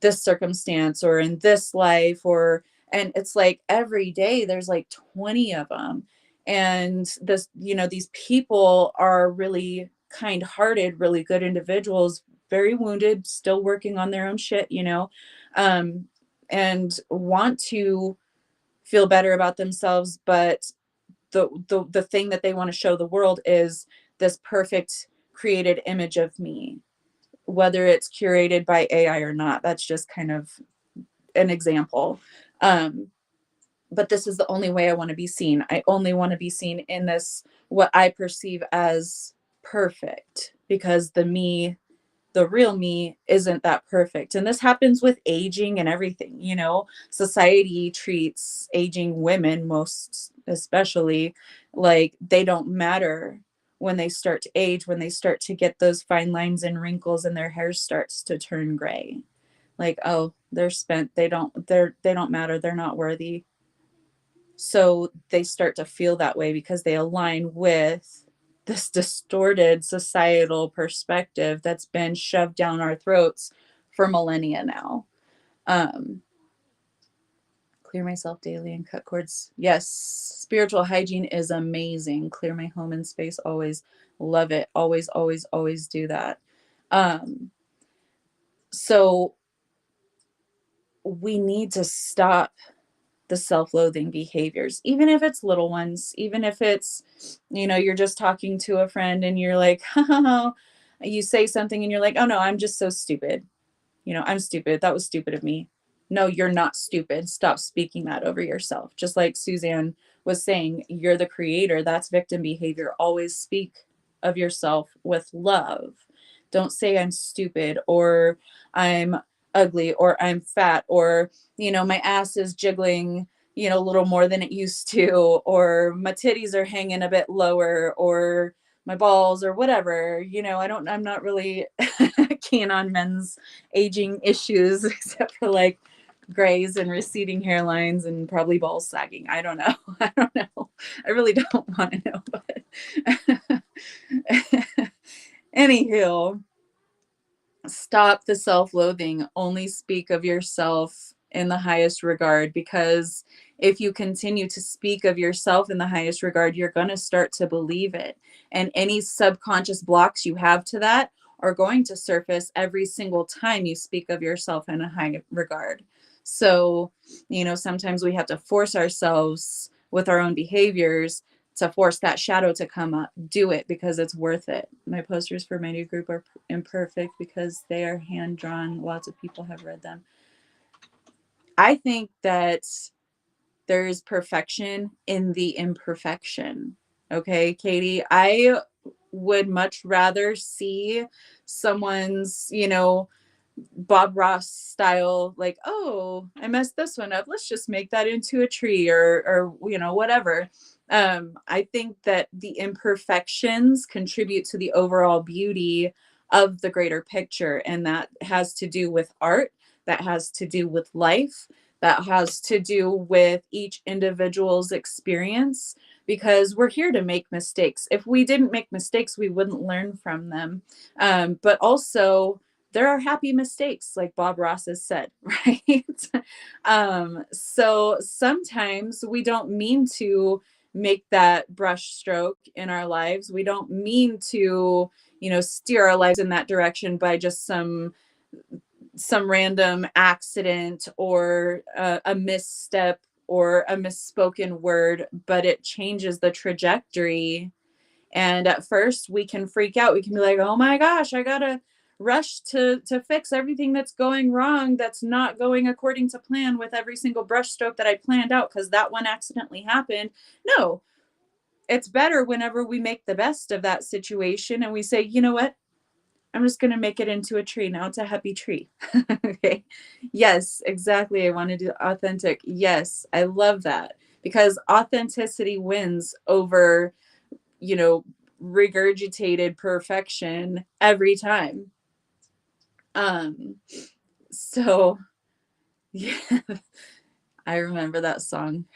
this circumstance or in this life, and it's like every day there's like 20 of them. And these people are really kind-hearted, really good individuals, very wounded, still working on their own shit, um, and want to feel better about themselves, but the thing that they want to show the world is this perfect created image of me, whether it's curated by AI or not. That's just kind of an example. But this is the only way I want to be seen. I only want to be seen in this, what I perceive as perfect, because the real me isn't that perfect. And this happens with aging and everything, society treats aging women, most especially, like they don't matter when they start to age, when they start to get those fine lines and wrinkles and their hair starts to turn gray. Like, oh, they're spent. They don't matter. They're not worthy. So they start to feel that way because they align with this distorted societal perspective that's been shoved down our throats for millennia now. Um, Clear myself daily and cut cords. Yes, spiritual hygiene is amazing. Clear my home and space always. Love it. Always, always, always do that. So we need to stop the self-loathing behaviors, even if it's little ones, even if it's, you're just talking to a friend and you're like, you say something and you're like, oh no, I'm just so stupid. I'm stupid. That was stupid of me. No, you're not stupid. Stop speaking that over yourself. Just like Suzanne was saying, you're the creator. That's victim behavior. Always speak of yourself with love. Don't say I'm stupid or I'm ugly or I'm fat or, my ass is jiggling, a little more than it used to, or my titties are hanging a bit lower, or my balls or whatever. I'm not really keen on men's aging issues except for like grays and receding hairlines and probably balls sagging. I don't know. I don't know. I really don't want to know. But anywho, stop the self-loathing. Only speak of yourself in the highest regard, because if you continue to speak of yourself in the highest regard, you're going to start to believe it. And any subconscious blocks you have to that are going to surface every single time you speak of yourself in a high regard. So, sometimes we have to force ourselves with our own behaviors to force that shadow to come up. Do it because it's worth it. My posters for my new group are imperfect because they are hand drawn. Lots of people have read them. I think that there is perfection in the imperfection. Okay, Katie, I would much rather see someone's, Bob Ross style, like, oh, I messed this one up. Let's just make that into a tree or whatever. I think that the imperfections contribute to the overall beauty of the greater picture. And that has to do with art, that has to do with life, that has to do with each individual's experience. because we're here to make mistakes. If we didn't make mistakes, we wouldn't learn from them. But also, there are happy mistakes, like Bob Ross has said, right? So sometimes we don't mean to make that brush stroke in our lives. We don't mean to, steer our lives in that direction by just some random accident or a misstep or a misspoken word, but it changes the trajectory. And at first we can freak out. We can be like, oh my gosh, I gotta rush to fix everything that's going wrong, that's not going according to plan with every single brush stroke that I planned out because that one accidentally happened. No, it's better whenever we make the best of that situation and we say, you know what? I'm just going to make it into a tree. Now it's a happy tree. Okay. Yes, exactly. I want to do authentic. Yes, I love that because authenticity wins over, you know, regurgitated perfection every time. Um, so yeah, I remember that song.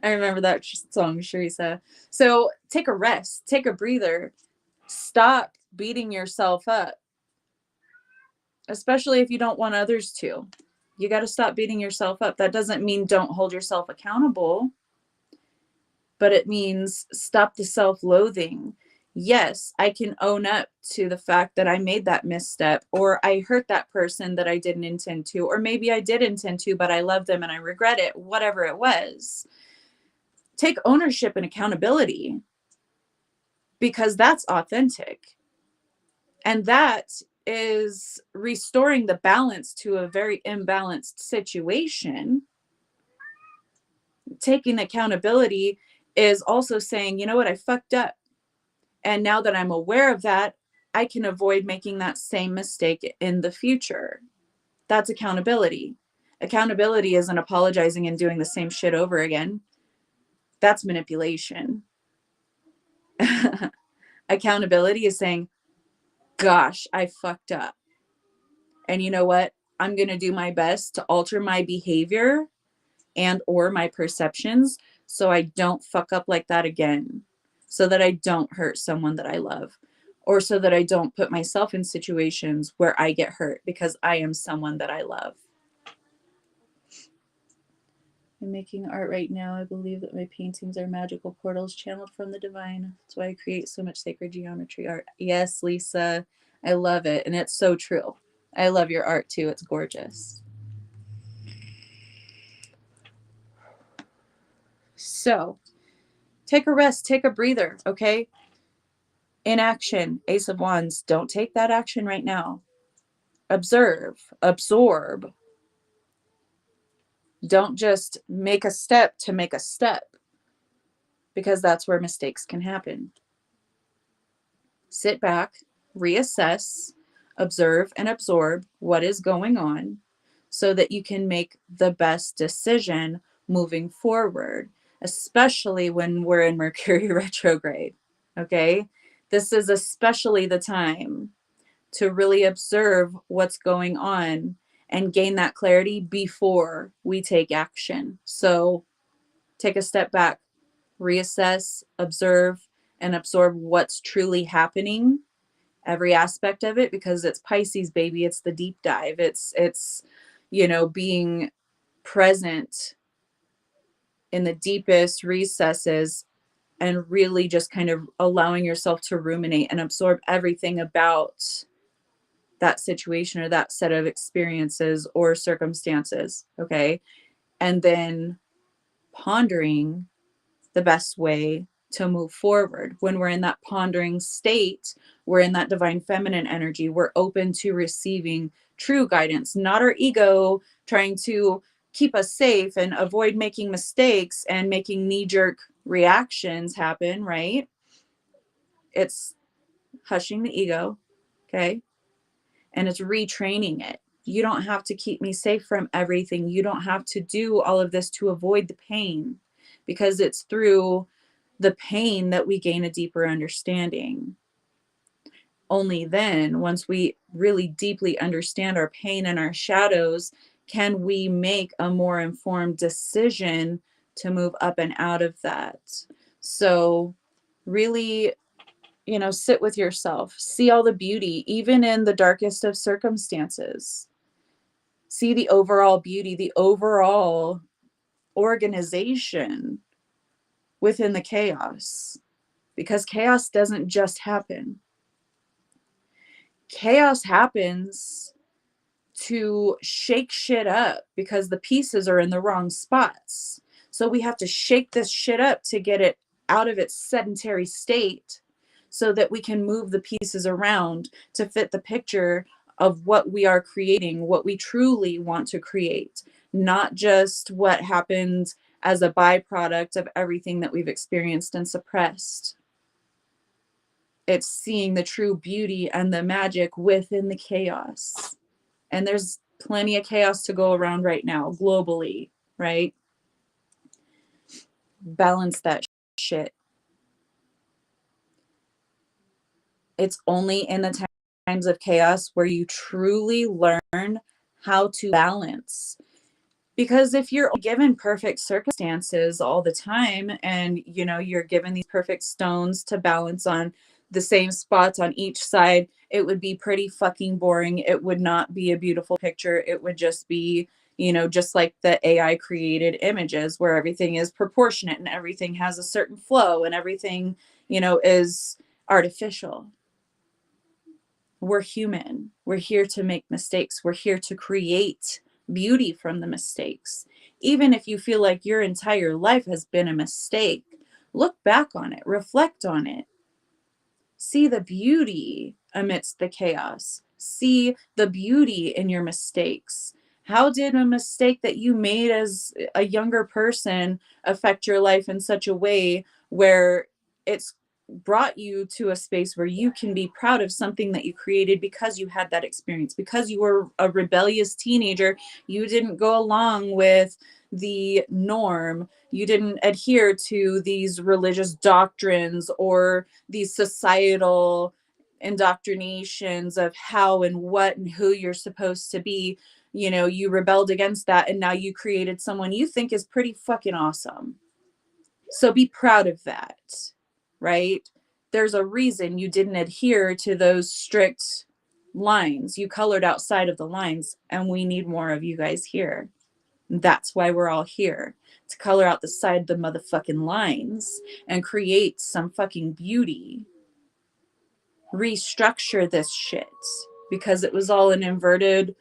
I remember that song, Sharisa. So take a rest, take a breather, stop beating yourself up, especially if you don't want others to. You got to stop beating yourself up. That doesn't mean don't hold yourself accountable, but it means stop the self-loathing. Yes, I can own up to the fact that I made that misstep, or I hurt that person that I didn't intend to, or maybe I did intend to, but I love them and I regret it, whatever it was. Take ownership and accountability because that's authentic. And that is restoring the balance to a very imbalanced situation. Taking accountability is also saying, you know what, I fucked up. And now that I'm aware of that, I can avoid making that same mistake in the future. That's accountability. Accountability isn't apologizing and doing the same shit over again. That's manipulation. Accountability is saying, gosh, I fucked up. And you know what? I'm going to do my best to alter my behavior and or my perceptions so I don't fuck up like that again, so that I don't hurt someone that I love, or so that I don't put myself in situations where I get hurt because I am someone that I love. I'm making art right now. I believe that my paintings are magical portals channeled from the divine. That's why I create so much sacred geometry art. Yes, Lisa, I love it. And it's so true. I love your art too. It's gorgeous. So take a rest, take a breather, okay? Inaction, Ace of Wands. Don't take that action right now. Observe, absorb. Don't just make a step to make a step, because that's where mistakes can happen. Sit back, reassess, observe, and absorb what is going on so that you can make the best decision moving forward, especially when we're in Mercury retrograde. Okay? This is especially the time to really observe what's going on and gain that clarity before we take action. So take a step back, reassess, observe, and absorb what's truly happening, every aspect of it, because it's Pisces, baby. It's the deep dive. It's being present in the deepest recesses and really just kind of allowing yourself to ruminate and absorb everything about that situation or that set of experiences or circumstances. Okay. And then pondering the best way to move forward. When we're in that pondering state, we're in that divine feminine energy. We're open to receiving true guidance, not our ego trying to keep us safe and avoid making mistakes and making knee-jerk reactions happen, right? It's hushing the ego, okay? And it's retraining it. You don't have to keep me safe from everything. You don't have to do all of this to avoid the pain, because it's through the pain that we gain a deeper understanding. Only then, once we really deeply understand our pain and our shadows, can we make a more informed decision to move up and out of that. So really, sit with yourself, see all the beauty, even in the darkest of circumstances. See the overall beauty, the overall organization within the chaos, because chaos doesn't just happen. Chaos happens to shake shit up because the pieces are in the wrong spots. So we have to shake this shit up to get it out of its sedentary state so that we can move the pieces around to fit the picture of what we are creating, what we truly want to create, not just what happens as a byproduct of everything that we've experienced and suppressed. It's seeing the true beauty and the magic within the chaos. And there's plenty of chaos to go around right now globally, right? Balance that shit. It's only in the times of chaos where you truly learn how to balance. Because if you're given perfect circumstances all the time and you're given these perfect stones to balance on the same spots on each side, it would be pretty fucking boring. It would not be a beautiful picture. It would just be, just like the AI created images where everything is proportionate and everything has a certain flow and everything, is artificial. We're human. We're here to make mistakes. We're here to create beauty from the mistakes. Even if you feel like your entire life has been a mistake, look back on it, reflect on it. See the beauty amidst the chaos. See the beauty in your mistakes. How did a mistake that you made as a younger person affect your life in such a way where it's brought you to a space where you can be proud of something that you created because you had that experience, because you were a rebellious teenager, you didn't go along with the norm, you didn't adhere to these religious doctrines or these societal indoctrinations of how and what and who you're supposed to be. You rebelled against that and now you created someone you think is pretty fucking awesome. So be proud of that, right? There's a reason you didn't adhere to those strict lines. You colored outside of the lines, and we need more of you guys here. That's why we're all here, to color out the side of the motherfucking lines and create some fucking beauty. Restructure this shit because it was all an inverted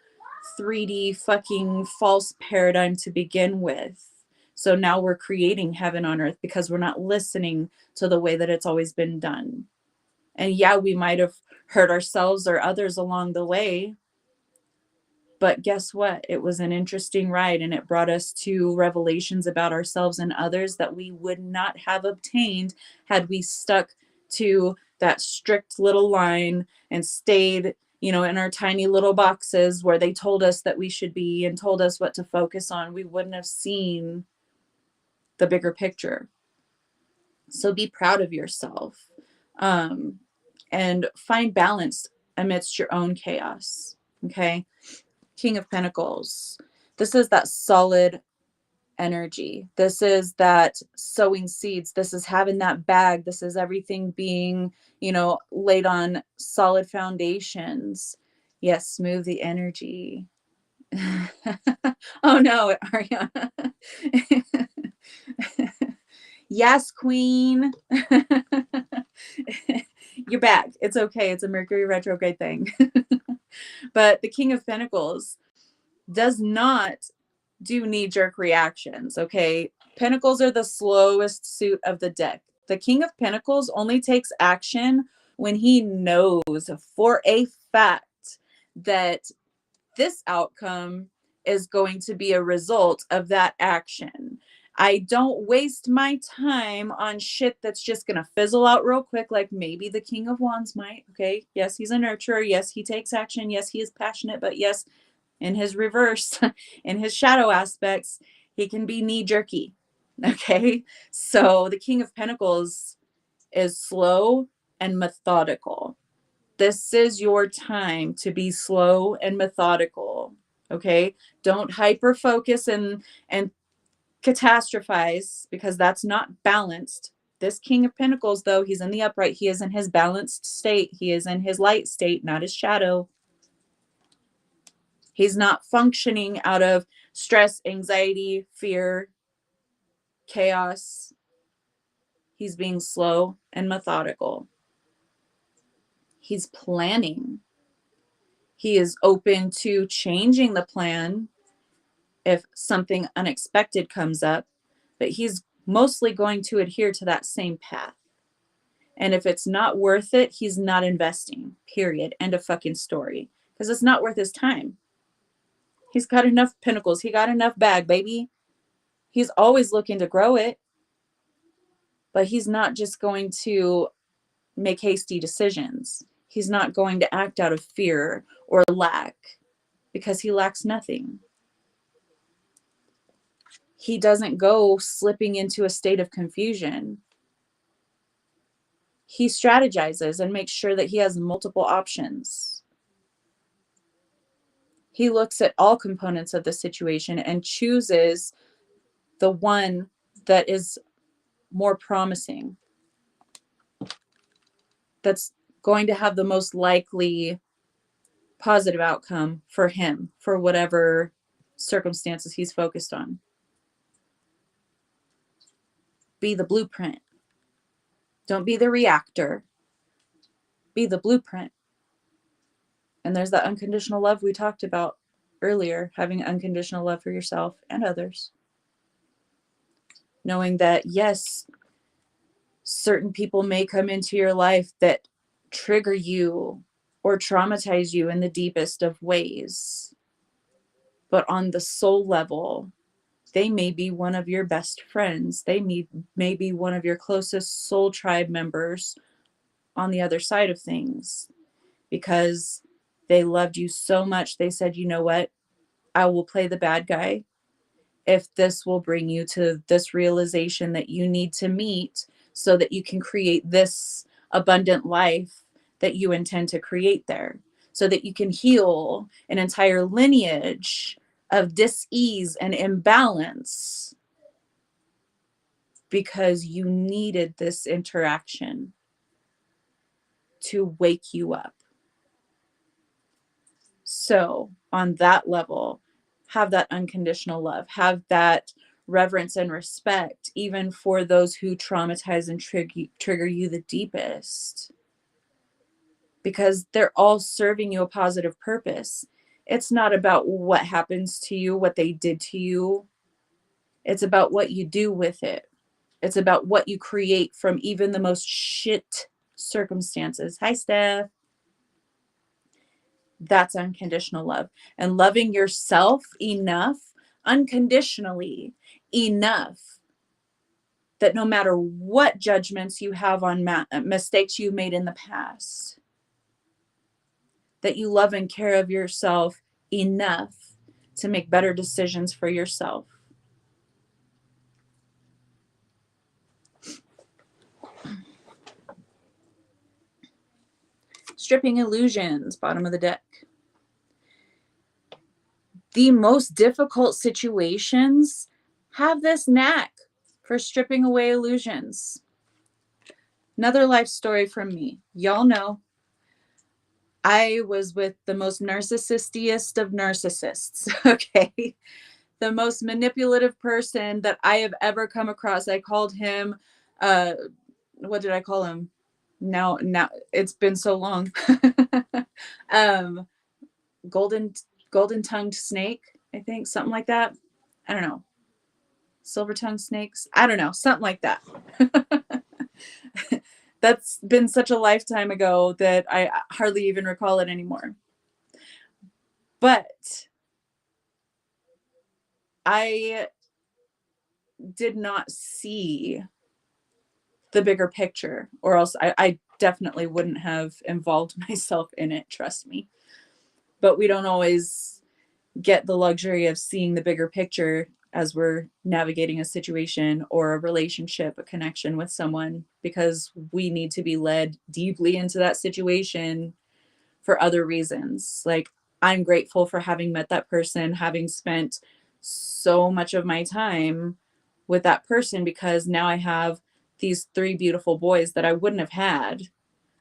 3D fucking false paradigm to begin with. So now we're creating heaven on earth because we're not listening to the way that it's always been done. And yeah, we might have hurt ourselves or others along the way. But guess what? It was an interesting ride and it brought us to revelations about ourselves and others that we would not have obtained had we stuck to that strict little line and stayed, in our tiny little boxes where they told us that we should be and told us what to focus on. We wouldn't have seen the bigger picture. So be proud of yourself, and find balance amidst your own chaos. Okay. King of Pentacles. This is that solid energy. This is that sowing seeds. This is having that bag. This is everything being, laid on solid foundations. Yes, smooth the energy. Oh no, Ariana. Yes, queen. You're back. It's okay. It's a Mercury retrograde thing. But the King of Pentacles does not do knee-jerk reactions, okay? Pentacles are the slowest suit of the deck. The King of Pentacles only takes action when he knows for a fact that this outcome is going to be a result of that action. I don't waste my time on shit that's just going to fizzle out real quick, like maybe the King of Wands might. Okay. Yes, he's a nurturer. Yes, he takes action. Yes, he is passionate. But yes, in his reverse, in his shadow aspects, he can be knee jerky. Okay. So the King of Pentacles is slow and methodical. This is your time to be slow and methodical. Okay. Don't hyper focus and catastrophize because that's not balanced. This King of Pentacles, though, he's in the upright. He is in his balanced state. He is in his light state, not his shadow. He's not functioning out of stress, anxiety, fear, chaos. He's being slow and methodical. He's planning. He is open to changing the plan if something unexpected comes up, but he's mostly going to adhere to that same path. And if it's not worth it, he's not investing, period. End of fucking story. Because it's not worth his time. He's got enough pentacles. He got enough bag, baby. He's always looking to grow it. But he's not just going to make hasty decisions. He's not going to act out of fear or lack because he lacks nothing. He doesn't go slipping into a state of confusion. He strategizes and makes sure that he has multiple options. He looks at all components of the situation and chooses the one that is more promising, that's going to have the most likely positive outcome for him, for whatever circumstances he's focused on. Be the blueprint. Don't be the reactor. Be the blueprint. And there's that unconditional love we talked about earlier, having unconditional love for yourself and others. Knowing that, yes, certain people may come into your life that trigger you or traumatize you in the deepest of ways. But on the soul level, they may be one of your best friends. They may be one of your closest soul tribe members on the other side of things, because they loved you so much. They said, you know what? I will play the bad guy if this will bring you to this realization that you need to meet so that you can create this abundant life that you intend to create there, so that you can heal an entire lineage of dis-ease and imbalance because you needed this interaction to wake you up. So on that level, have that unconditional love, have that reverence and respect, even for those who traumatize and trigger you the deepest, because they're all serving you a positive purpose. It's not about what happens to you, what they did to you. It's about what you do with it. It's about what you create from even the most shit circumstances. Hi, Steph. That's unconditional love. And loving yourself enough, unconditionally enough, that no matter what judgments you have on mistakes you made in the past, that you love and care of yourself enough to make better decisions for yourself. Stripping illusions, bottom of the deck. The most difficult situations have this knack for stripping away illusions. Another life story from me. Y'all know I was with the most narcissistiest of narcissists, okay? The most manipulative person that I have ever come across. I called him, what did I call him? Now it's been so long. Golden tongued snake, I think, something like that. I don't know. Silver tongued snakes. I don't know, something like that. That's been such a lifetime ago that I hardly even recall it anymore. But I did not see the bigger picture, or else I definitely wouldn't have involved myself in it, trust me. But we don't always get the luxury of seeing the bigger picture as we're navigating a situation or a relationship, a connection with someone, because we need to be led deeply into that situation for other reasons. Like, I'm grateful for having met that person, having spent so much of my time with that person, because now I have these 3 beautiful boys that I wouldn't have had.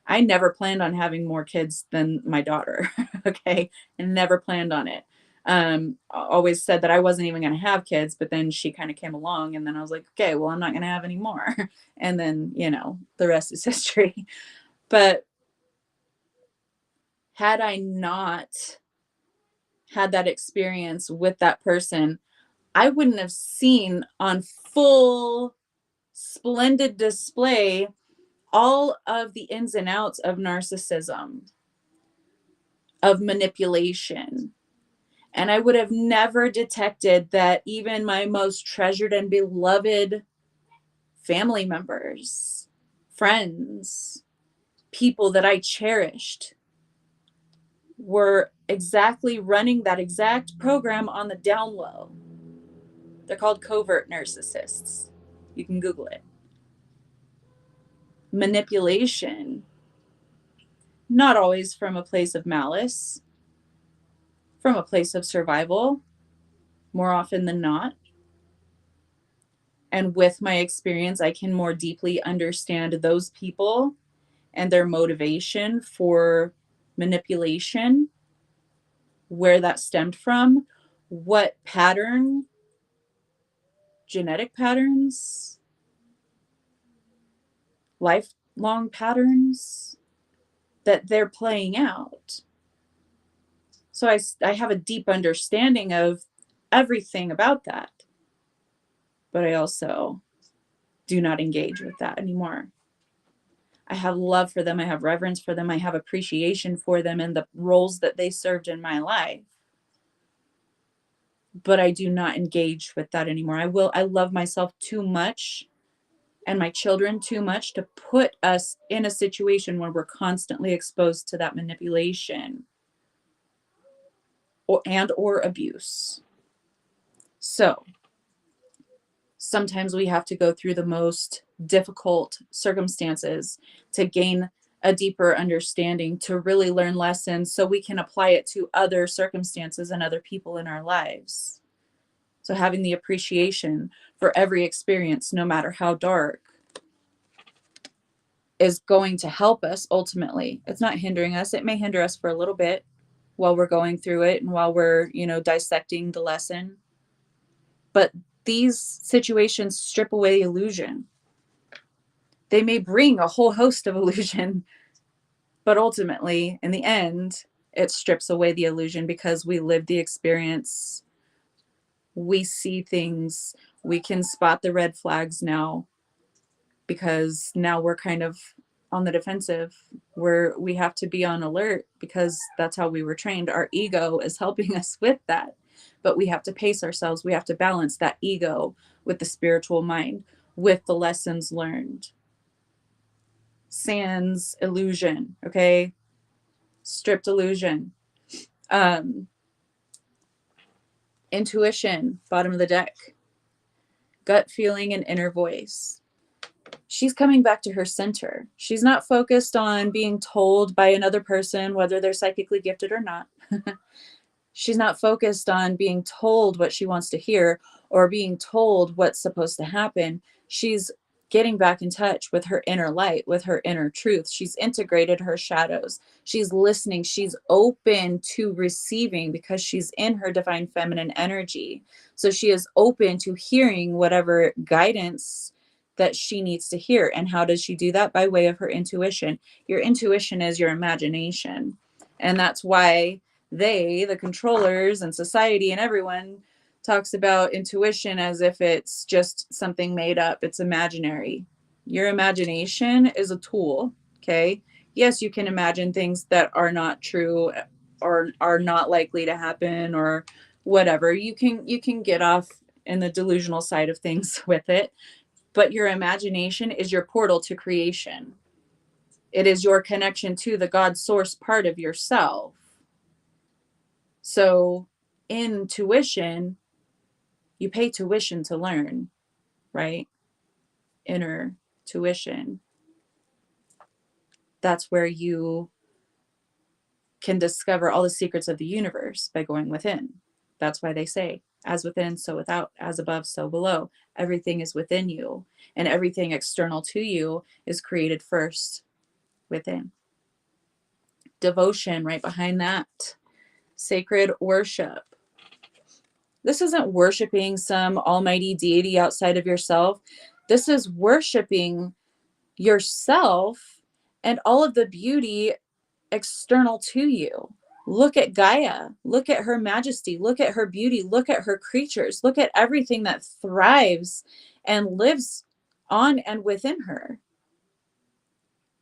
I never planned on having more kids than my daughter. Okay. And never planned on it. Always said that I wasn't even going to have kids, but then she kind of came along and then I was like, okay, well, I'm not going to have any more. And then, the rest is history. But had I not had that experience with that person, I wouldn't have seen on full splendid display all of the ins and outs of narcissism, of manipulation. And I would have never detected that even my most treasured and beloved family members, friends, people that I cherished were exactly running that exact program on the down low. They're called covert narcissists. You can Google it. Manipulation, not always from a place of malice, from a place of survival, more often than not. And with my experience, I can more deeply understand those people and their motivation for manipulation, where that stemmed from, what pattern, genetic patterns, lifelong patterns that they're playing out. So I have a deep understanding of everything about that. But I also do not engage with that anymore. I have love for them. I have reverence for them. I have appreciation for them and the roles that they served in my life. But I do not engage with that anymore. I love myself too much and my children too much to put us in a situation where we're constantly exposed to that manipulation or abuse. So sometimes we have to go through the most difficult circumstances to gain a deeper understanding, to really learn lessons so we can apply it to other circumstances and other people in our lives. So having the appreciation for every experience, no matter how dark, is going to help us ultimately. It's not hindering us. It may hinder us for a little bit while we're going through it and while we're, dissecting the lesson. But these situations strip away illusion. They may bring a whole host of illusion, but ultimately, in the end, it strips away the illusion because we live the experience. We see things. We can spot the red flags now because now we're kind of on the defensive, where we have to be on alert because that's how we were trained. Our ego is helping us with that, but we have to pace ourselves. We have to balance that ego with the spiritual mind, with the lessons learned. Sans illusion, okay? Stripped illusion. Intuition, bottom of the deck. Gut feeling and inner voice. She's coming back to her center. She's not focused on being told by another person whether they're psychically gifted or not. She's not focused on being told what she wants to hear or being told what's supposed to happen. She's getting back in touch with her inner light, with her inner truth. She's integrated her shadows. She's listening. She's open to receiving because she's in her divine feminine energy. So she is open to hearing whatever guidance that she needs to hear. And how does she do that? By way of her intuition. Your intuition is your imagination. And that's why the controllers and society and everyone talks about intuition as if it's just something made up. It's imaginary. Your imagination is a tool. Okay. Yes, you can imagine things that are not true or are not likely to happen or whatever. You can get off in the delusional side of things with it, but your imagination is your portal to creation. It is your connection to the God source part of yourself. So in tuition, you pay tuition to learn, right? Inner tuition. That's where you can discover all the secrets of the universe by going within. That's why they say As within, so without, as above, so below. Everything is within you, and everything external to you is created first within. Devotion right behind that. Sacred worship. This isn't worshiping some almighty deity outside of yourself. This is worshiping yourself and all of the beauty external to you. Look at Gaia. Look at her majesty. Look at her beauty. Look at her creatures. Look at everything that thrives and lives on and within her.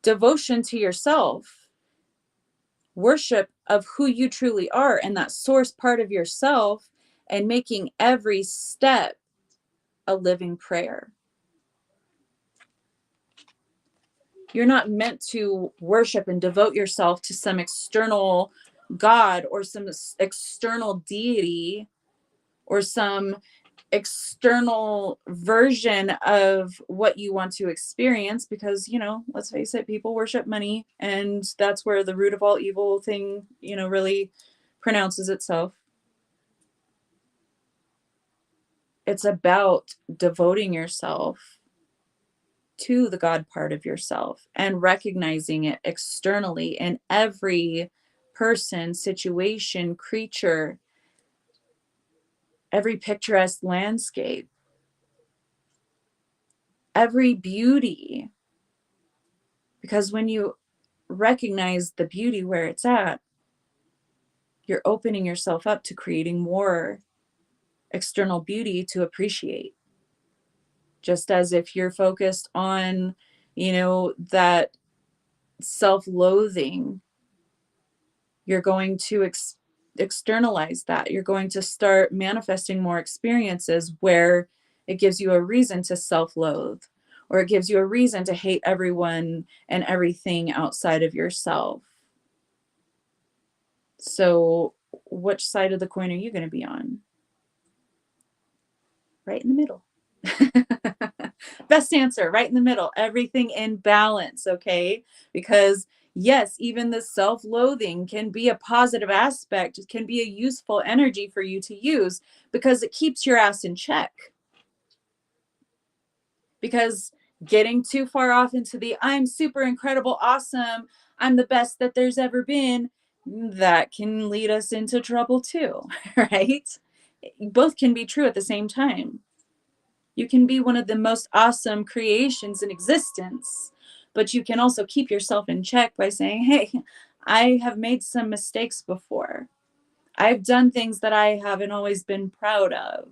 Devotion to yourself. Worship of who you truly are and that source part of yourself, and making every step a living prayer. You're not meant to worship and devote yourself to some external God or some external deity or some external version of what you want to experience, because, let's face it, people worship money, and that's where the root of all evil thing, really pronounces itself. It's about devoting yourself to the God part of yourself and recognizing it externally in every person, situation, creature, every picturesque landscape, every beauty. Because when you recognize the beauty where it's at, you're opening yourself up to creating more external beauty to appreciate. Just as if you're focused on, that self-loathing, you're going to externalize that. You're going to start manifesting more experiences where it gives you a reason to self-loathe, or it gives you a reason to hate everyone and everything outside of yourself. So which side of the coin are you going to be on? Right in the middle. Best answer, right in the middle. Everything in balance, okay? Because yes, even the self-loathing can be a positive aspect. It can be a useful energy for you to use because it keeps your ass in check. Because getting too far off into the I'm super incredible, awesome, I'm the best that there's ever been, that can lead us into trouble too, right? Both can be true at the same time. You can be one of the most awesome creations in existence, but you can also keep yourself in check by saying, hey, I have made some mistakes before. I've done things that I haven't always been proud of.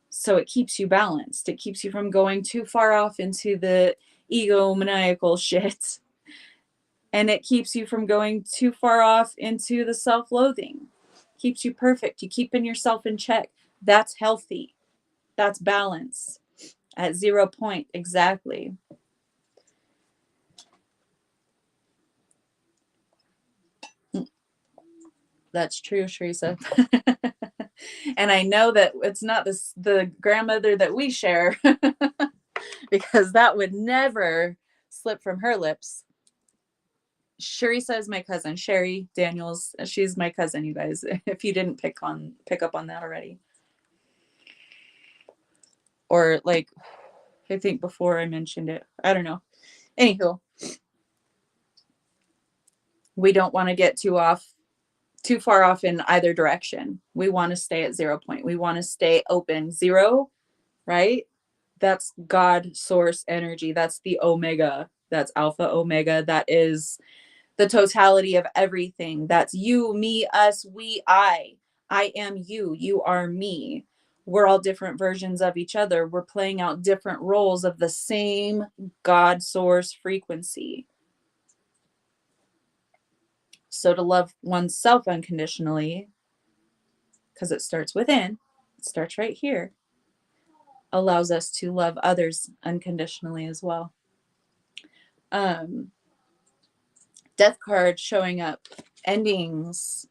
So it keeps you balanced. It keeps you from going too far off into the egomaniacal shit. And it keeps you from going too far off into the self-loathing. Keeps you perfect. You keeping yourself in check. That's healthy. That's balance at 0 point. Exactly. That's true, Teresa. And I know that it's not the grandmother that we share because that would never slip from her lips. Sharisa is my cousin. Sherry Daniels. She's my cousin, you guys, if you didn't pick up on that already. Or like, I think before I mentioned it. I don't know. Anywho, we don't want to get too far off in either direction. We want to stay at 0 point. We want to stay open. 0, right? That's God source energy. That's the omega. That's alpha omega. That is the totality of everything. That's you, me, us, we, I. I am you. You are me. We're all different versions of each other. We're playing out different roles of the same God source frequency. So to love oneself unconditionally, because it starts within, it starts right here, allows us to love others unconditionally as well. Death card showing up. Endings.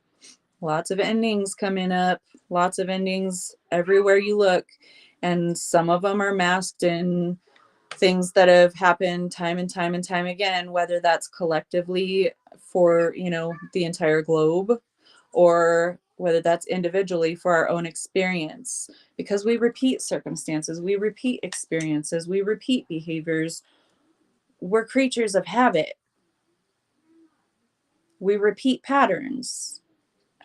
Lots of endings coming up. Lots of endings everywhere you look. And some of them are masked in things that have happened time and time and time again, whether that's collectively for, the entire globe, or whether that's individually for our own experience, because we repeat circumstances, we repeat experiences, we repeat behaviors. We're creatures of habit. We repeat patterns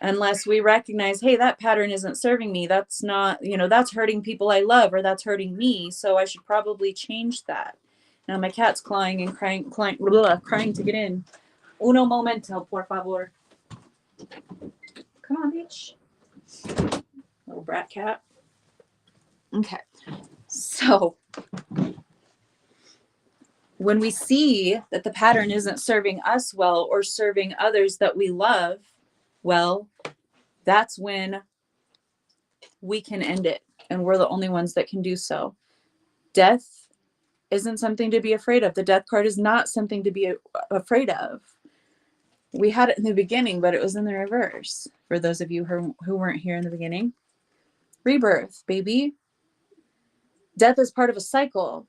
unless we recognize, hey, that pattern isn't serving me. That's not, that's hurting people I love, or that's hurting me. So I should probably change that. Now my cat's clawing and crying to get in. Uno momento, por favor. Come on, bitch. Little brat cat. Okay. So when we see that the pattern isn't serving us well or serving others that we love well, that's when we can end it. And we're the only ones that can do so. Death isn't something to be afraid of. The death card is not something to be afraid of. We had it in the beginning, but it was in the reverse. For those of you who weren't here in the beginning. Rebirth, baby. Death is part of a cycle.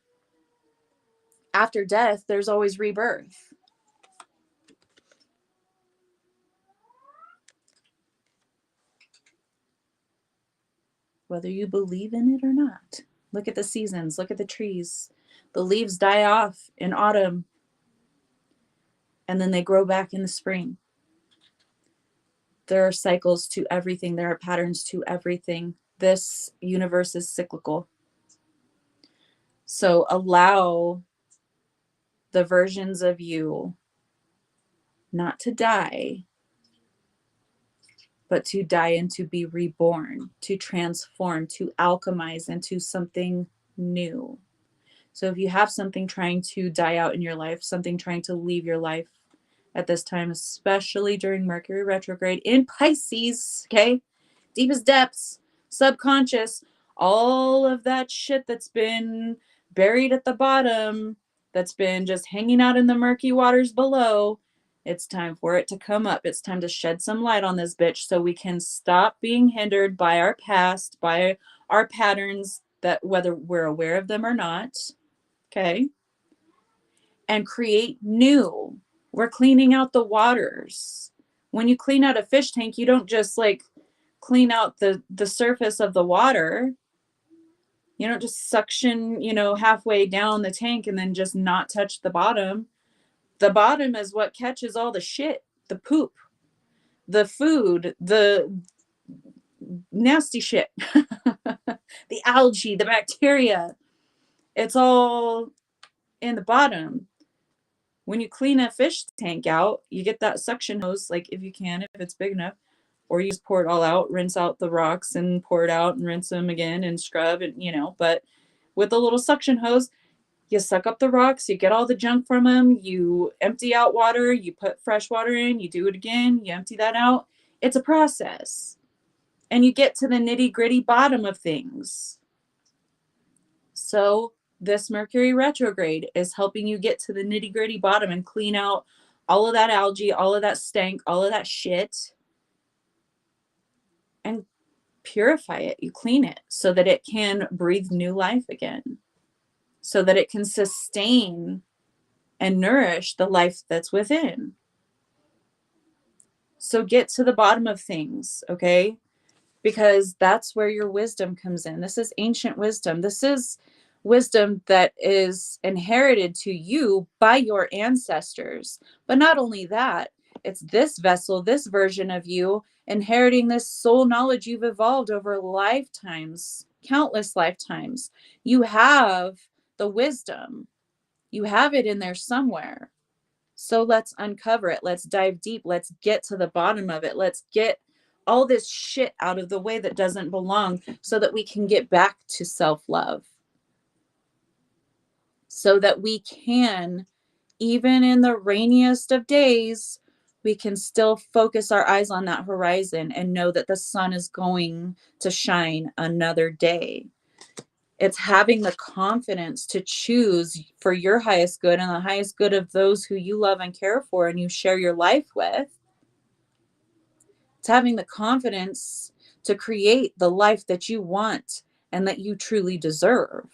After death, there's always rebirth. Whether you believe in it or not. Look at the seasons. Look at the trees. The leaves die off in autumn, and then they grow back in the spring. There are cycles to everything. There are patterns to everything. This universe is cyclical. So allow the versions of you not to die, but to die and to be reborn, to transform, to alchemize into something new. So if you have something trying to die out in your life, something trying to leave your life at this time, especially during Mercury retrograde in Pisces, okay? Deepest depths, subconscious, all of that shit that's been buried at the bottom, that's been just hanging out in the murky waters below, it's time for it to come up. It's time to shed some light on this bitch so we can stop being hindered by our past, by our patterns, that whether we're aware of them or not, okay? And create new. We're cleaning out the waters. When you clean out a fish tank, you don't just like clean out the surface of the water. You don't just suction, halfway down the tank and then just not touch the bottom. The bottom is what catches all the shit, the poop, the food, the nasty shit, the algae, the bacteria. It's all in the bottom. When you clean a fish tank out, you get that suction hose, like if you can, if it's big enough, or you just pour it all out, rinse out the rocks and pour it out and rinse them again and scrub and, but with a little suction hose, you suck up the rocks, you get all the junk from them, you empty out water, you put fresh water in, you do it again, you empty that out. It's a process. And you get to the nitty-gritty bottom of things. So this Mercury retrograde is helping you get to the nitty-gritty bottom and clean out all of that algae, all of that stank, all of that shit, and purify it. You clean it so that it can breathe new life again, so that it can sustain and nourish the life that's within. So get to the bottom of things, okay? Because that's where your wisdom comes in. This is ancient wisdom. This is wisdom that is inherited to you by your ancestors. But not only that, it's this vessel, this version of you, inheriting this soul knowledge you've evolved over lifetimes, countless lifetimes. You have the wisdom. You have it in there somewhere. So let's uncover it. Let's dive deep. Let's get to the bottom of it. Let's get all this shit out of the way that doesn't belong so that we can get back to self-love. So that we can, even in the rainiest of days, we can still focus our eyes on that horizon and know that the sun is going to shine another day. It's having the confidence to choose for your highest good and the highest good of those who you love and care for and you share your life with. It's having the confidence to create the life that you want and that you truly deserve.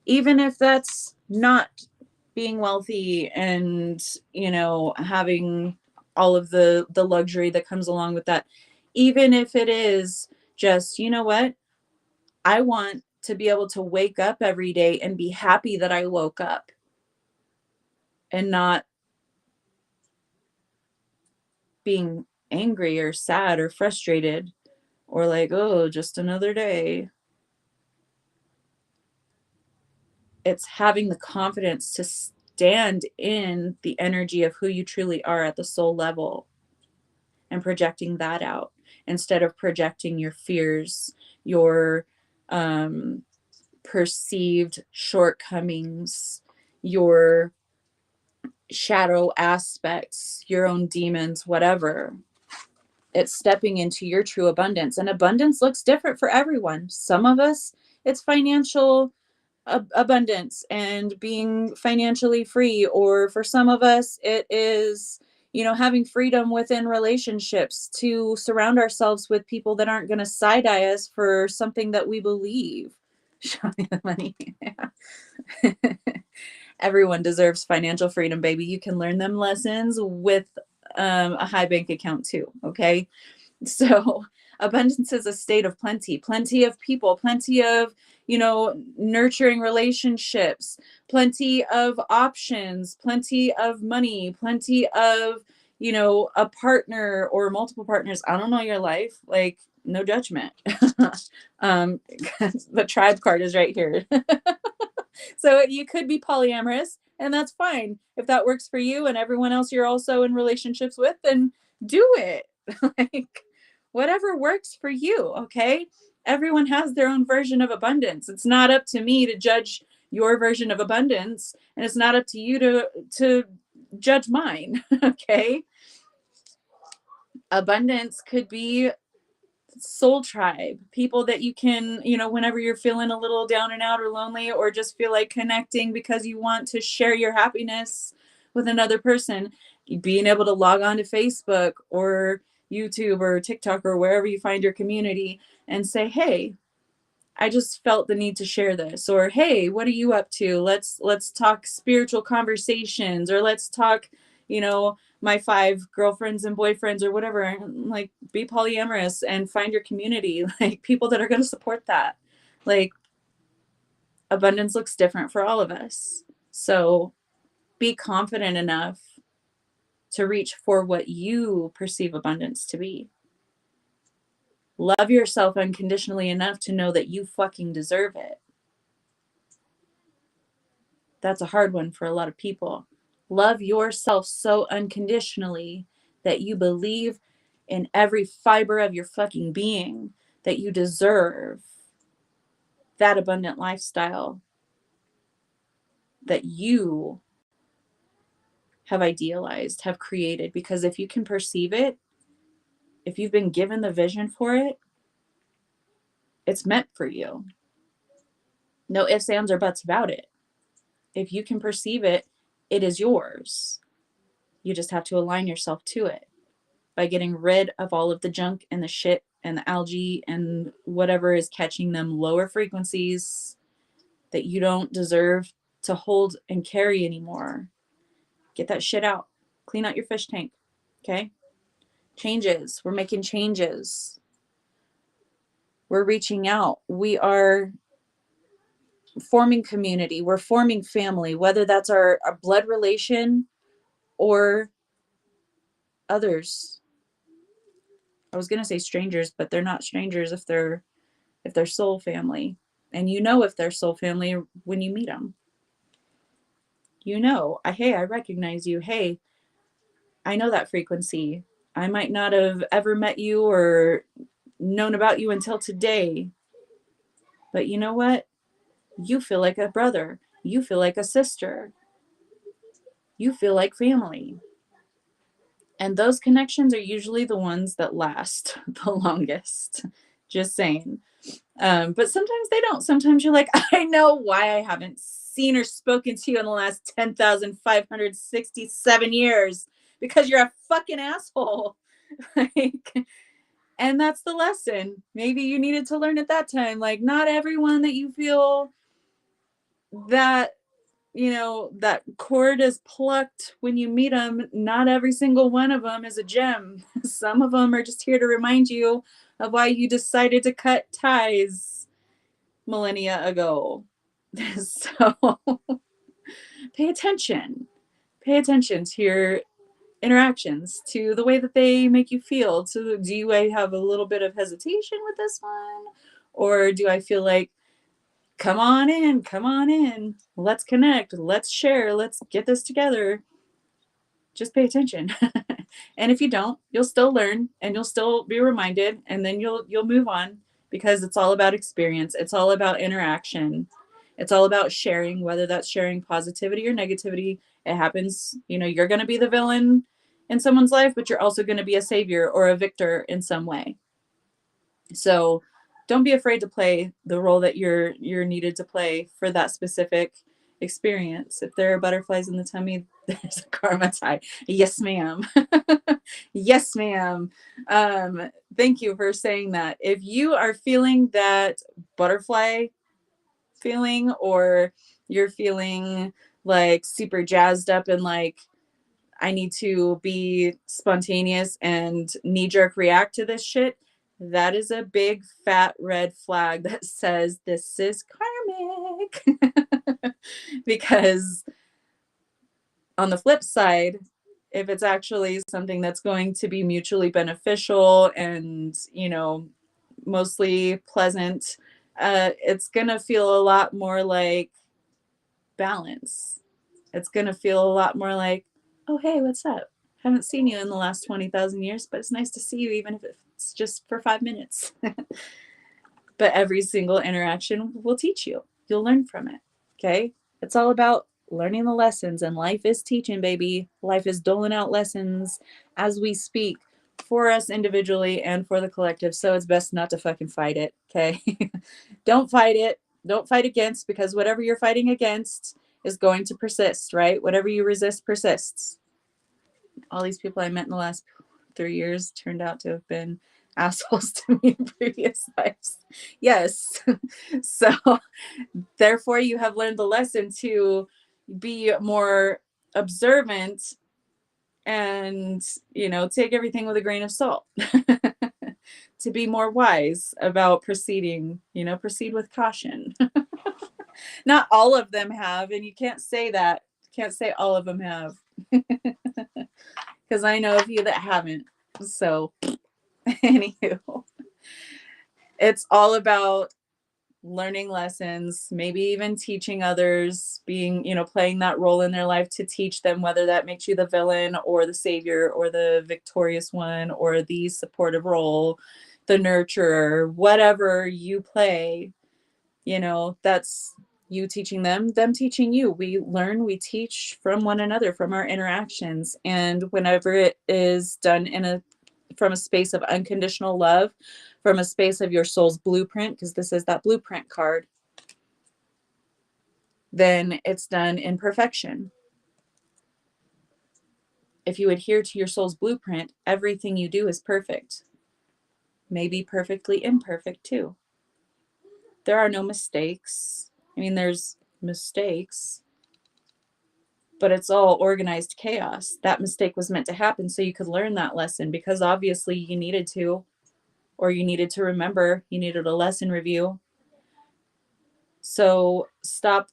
Even if that's not being wealthy and, having all of the luxury that comes along with that. Even if it is just, you know what? I want to be able to wake up every day and be happy that I woke up and not being angry or sad or frustrated or like, oh, just another day. It's having the confidence to stand in the energy of who you truly are at the soul level and projecting that out instead of projecting your fears, your um, perceived shortcomings, your shadow aspects, your own demons, whatever. It's stepping into your true abundance. And abundance looks different for everyone. Some of us, it's financial abundance and being financially free. Or for some of us, it is, having freedom within relationships to surround ourselves with people that aren't going to side eye us for something that we believe. Show me the money. Everyone deserves financial freedom, baby. You can learn them lessons with a high bank account too. Okay. So abundance is a state of plenty of people, plenty of, nurturing relationships, plenty of options, plenty of money, plenty of, a partner or multiple partners. I don't know your life. Like, no judgment. The tribe card is right here. So you could be polyamorous, and that's fine. If that works for you and everyone else you're also in relationships with, then do it. Like, whatever works for you, okay? Everyone has their own version of abundance. It's not up to me to judge your version of abundance, and it's not up to you to judge mine, okay? Abundance could be soul tribe, people that you can, whenever you're feeling a little down and out or lonely or just feel like connecting because you want to share your happiness with another person, being able to log on to Facebook or YouTube or TikTok or wherever you find your community and say, hey, I just felt the need to share this. Or, hey, what are you up to? Let's talk spiritual conversations, or let's talk, my 5 girlfriends and boyfriends or whatever. Like, be polyamorous and find your community, like people that are going to support that. Like, abundance looks different for all of us. So be confident enough to reach for what you perceive abundance to be. Love yourself unconditionally enough to know that you fucking deserve it. That's a hard one for a lot of people. Love yourself so unconditionally that you believe in every fiber of your fucking being that you deserve that abundant lifestyle that you have idealized, have created. Because if you can perceive it, if you've been given the vision for it, it's meant for you. No ifs, ands, or buts about it. If you can perceive it, it is yours. You just have to align yourself to it by getting rid of all of the junk and the shit and the algae and whatever is catching them lower frequencies that you don't deserve to hold and carry anymore. Get that shit out. Clean out your fish tank. Okay? Changes. We're making changes. We're reaching out. We are forming community. We're forming family, whether that's our blood relation or others. I was going to say strangers, but they're not strangers if they're soul family. And if they're soul family when you meet them. Hey, I recognize you. Hey, I know that frequency. I might not have ever met you or known about you until today. But you know what? You feel like a brother. You feel like a sister. You feel like family. And those connections are usually the ones that last the longest. Just saying. But sometimes they don't. Sometimes you're like, I know why I haven't seen or spoken to you in the last 10,567 years, because you're a fucking asshole. Like, and that's the lesson. Maybe you needed to learn at that time. Like, not everyone that you feel that that cord is plucked when you meet them. Not every single one of them is a gem. Some of them are just here to remind you of why you decided to cut ties millennia ago. So pay attention. Pay attention to your interactions, to the way that they make you feel. So do I have a little bit of hesitation with this one? Or do I feel like, come on in, let's connect, let's share, let's get this together? Just pay attention. And if you don't, you'll still learn and you'll still be reminded, and then you'll move on, because it's all about experience. It's all about interaction. It's all about sharing, whether that's sharing positivity or negativity. It happens, you're going to be the villain in someone's life, but you're also going to be a savior or a victor in some way. So don't be afraid to play the role that you're needed to play for that specific experience. If there are butterflies in the tummy, there's a karma tie. Yes, ma'am. Yes, ma'am. Thank you for saying that. If you are feeling that butterfly feeling, or you're feeling like super jazzed up and like, I need to be spontaneous and knee jerk react to this shit, that is a big fat red flag that says this is karmic. Because on the flip side, if it's actually something that's going to be mutually beneficial and, mostly pleasant, it's going to feel a lot more like balance. It's going to feel a lot more like, oh, hey, what's up? Haven't seen you in the last 20,000 years, but it's nice to see you, even if it's just for 5 minutes. But every single interaction will teach you. You'll learn from it. Okay? It's all about learning the lessons, and life is teaching, baby. Life is doling out lessons as we speak, for us individually and for the collective. So it's best not to fucking fight it. Okay? Don't fight it. Don't fight against, because whatever you're fighting against is going to persist, right? Whatever you resist persists. All these people I met in the last 3 years turned out to have been assholes to me in previous lives. Yes. So therefore you have learned the lesson to be more observant and, take everything with a grain of salt. To be more wise about proceeding, proceed with caution. Not all of them have, and you can't say that. Can't say all of them have. Because I know of you that haven't. So, anywho, it's all about learning lessons, maybe even teaching others, being, playing that role in their life to teach them, whether that makes you the villain or the savior or the victorious one or the supportive role, the nurturer, whatever you play, that's you teaching them teaching you. We learn, we teach from one another, from our interactions. And whenever it is done from a space of unconditional love, from a space of your soul's blueprint, because this is that blueprint card, then it's done in perfection. If you adhere to your soul's blueprint, everything you do is perfect. Maybe perfectly imperfect too. There are no mistakes. I mean, there's mistakes, but it's all organized chaos. That mistake was meant to happen so you could learn that lesson, because obviously you needed to, or you needed to remember, you needed a lesson review. So stop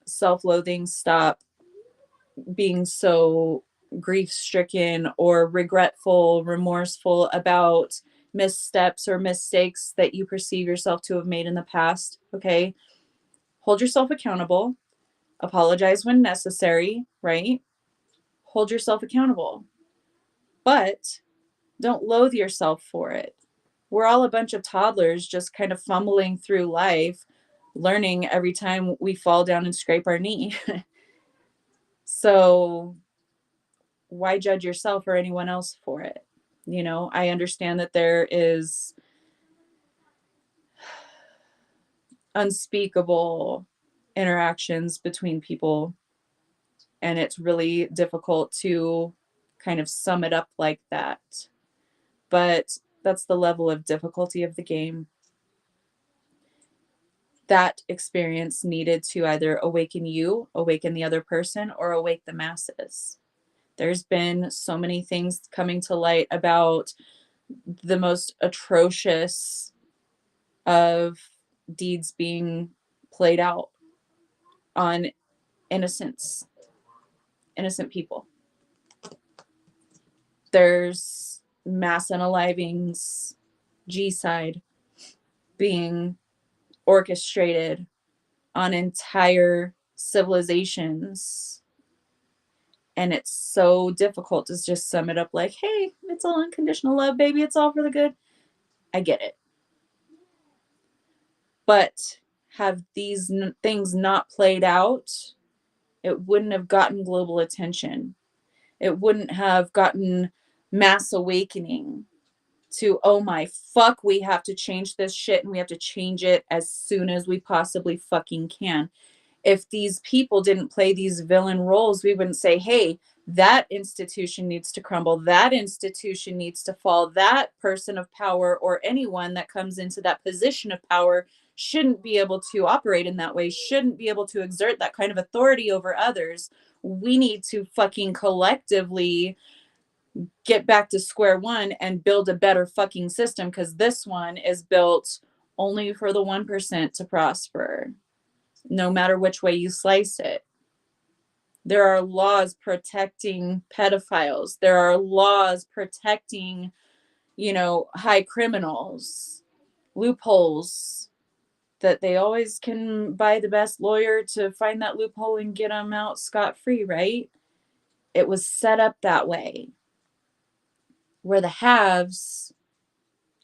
self-loathing, stop being so grief-stricken or regretful, remorseful about missteps or mistakes that you perceive yourself to have made in the past. Okay? Hold yourself accountable. Apologize when necessary, right? Hold yourself accountable. But don't loathe yourself for it. We're all a bunch of toddlers just kind of fumbling through life, learning every time we fall down and scrape our knee. So why judge yourself or anyone else for it? I understand that there is unspeakable interactions between people, and it's really difficult to kind of sum it up like that. But that's the level of difficulty of the game. that experience needed to either awaken you, awaken the other person, or awake the masses. There's been so many things coming to light about the most atrocious of deeds being played out on innocent people. There's mass unalivings, G-side, being orchestrated on entire civilizations. And it's so difficult to just sum it up like, hey, it's all unconditional love, baby. It's all for the good. I get it. But have these things not played out, it wouldn't have gotten global attention. It wouldn't have gotten mass awakening to, oh my fuck, we have to change this shit, and we have to change it as soon as we possibly fucking can. If these people didn't play these villain roles, we wouldn't say, hey, that institution needs to crumble, that institution needs to fall, that person of power or anyone that comes into that position of power shouldn't be able to operate in that way, shouldn't be able to exert that kind of authority over others. We need to fucking collectively get back to square one and build a better fucking system, because this one is built only for the 1% to prosper, no matter which way you slice it. There are laws protecting pedophiles. There are laws protecting, high criminals, loopholes that they always can buy the best lawyer to find that loophole and get them out scot-free, right? It was set up that way, where the haves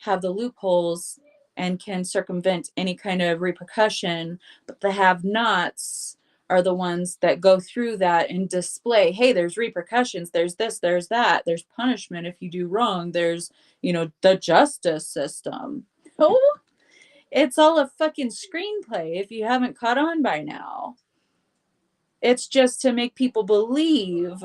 have the loopholes and can circumvent any kind of repercussion, but the have-nots are the ones that go through that and display, hey, there's repercussions, there's this, there's that, there's punishment if you do wrong, there's, the justice system. Oh, it's all a fucking screenplay if you haven't caught on by now. It's just to make people believe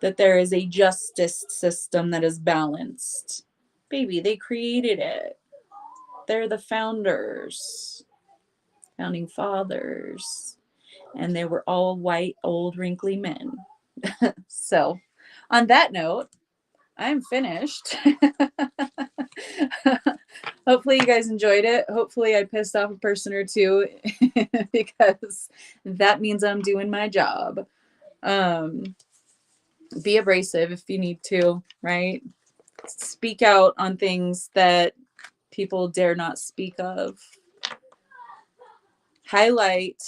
that there is a justice system that is balanced. Baby, they created it. They're the founders, founding fathers, and they were all white, old, wrinkly men. So, on that note, I'm finished. Hopefully you guys enjoyed it. Hopefully I pissed off a person or two, because that means I'm doing my job. Be abrasive if you need to, right? Speak out on things that people dare not speak of. Highlight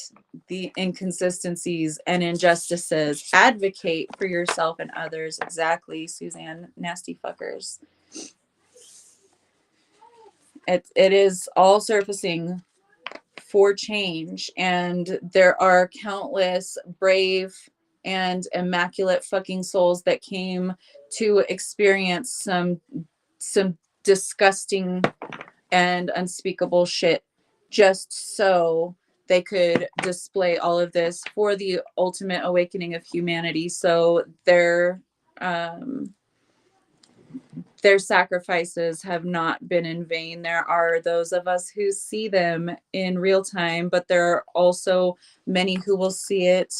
the inconsistencies and injustices. Advocate for yourself and others. Exactly, Suzanne. Nasty fuckers. It is all surfacing for change, and there are countless brave and immaculate fucking souls that came to experience some disgusting and unspeakable shit just so they could display all of this for the ultimate awakening of humanity. So their sacrifices have not been in vain. There are those of us who see them in real time, but there are also many who will see it,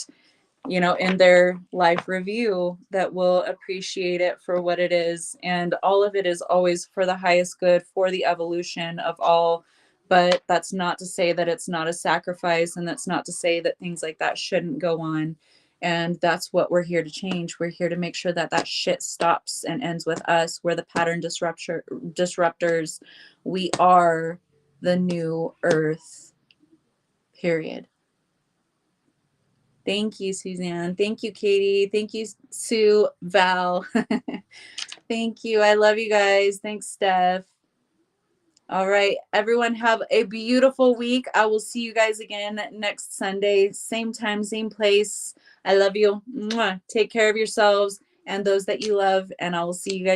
in their life review, that will appreciate it for what it is. And all of it is always for the highest good, for the evolution of all. But that's not to say that it's not a sacrifice, and that's not to say that things like that shouldn't go on. And that's what we're here to change. We're here to make sure that that shit stops and ends with us. We're the pattern disruptors. We are the new earth, period. Thank you, Suzanne. Thank you, Katie. Thank you, Sue, Val. Thank you. I love you guys. Thanks, Steph. All right, everyone, have a beautiful week. I will see you guys again next Sunday, same time, same place. I love you. Mwah. Take care of yourselves and those that you love, and I will see you guys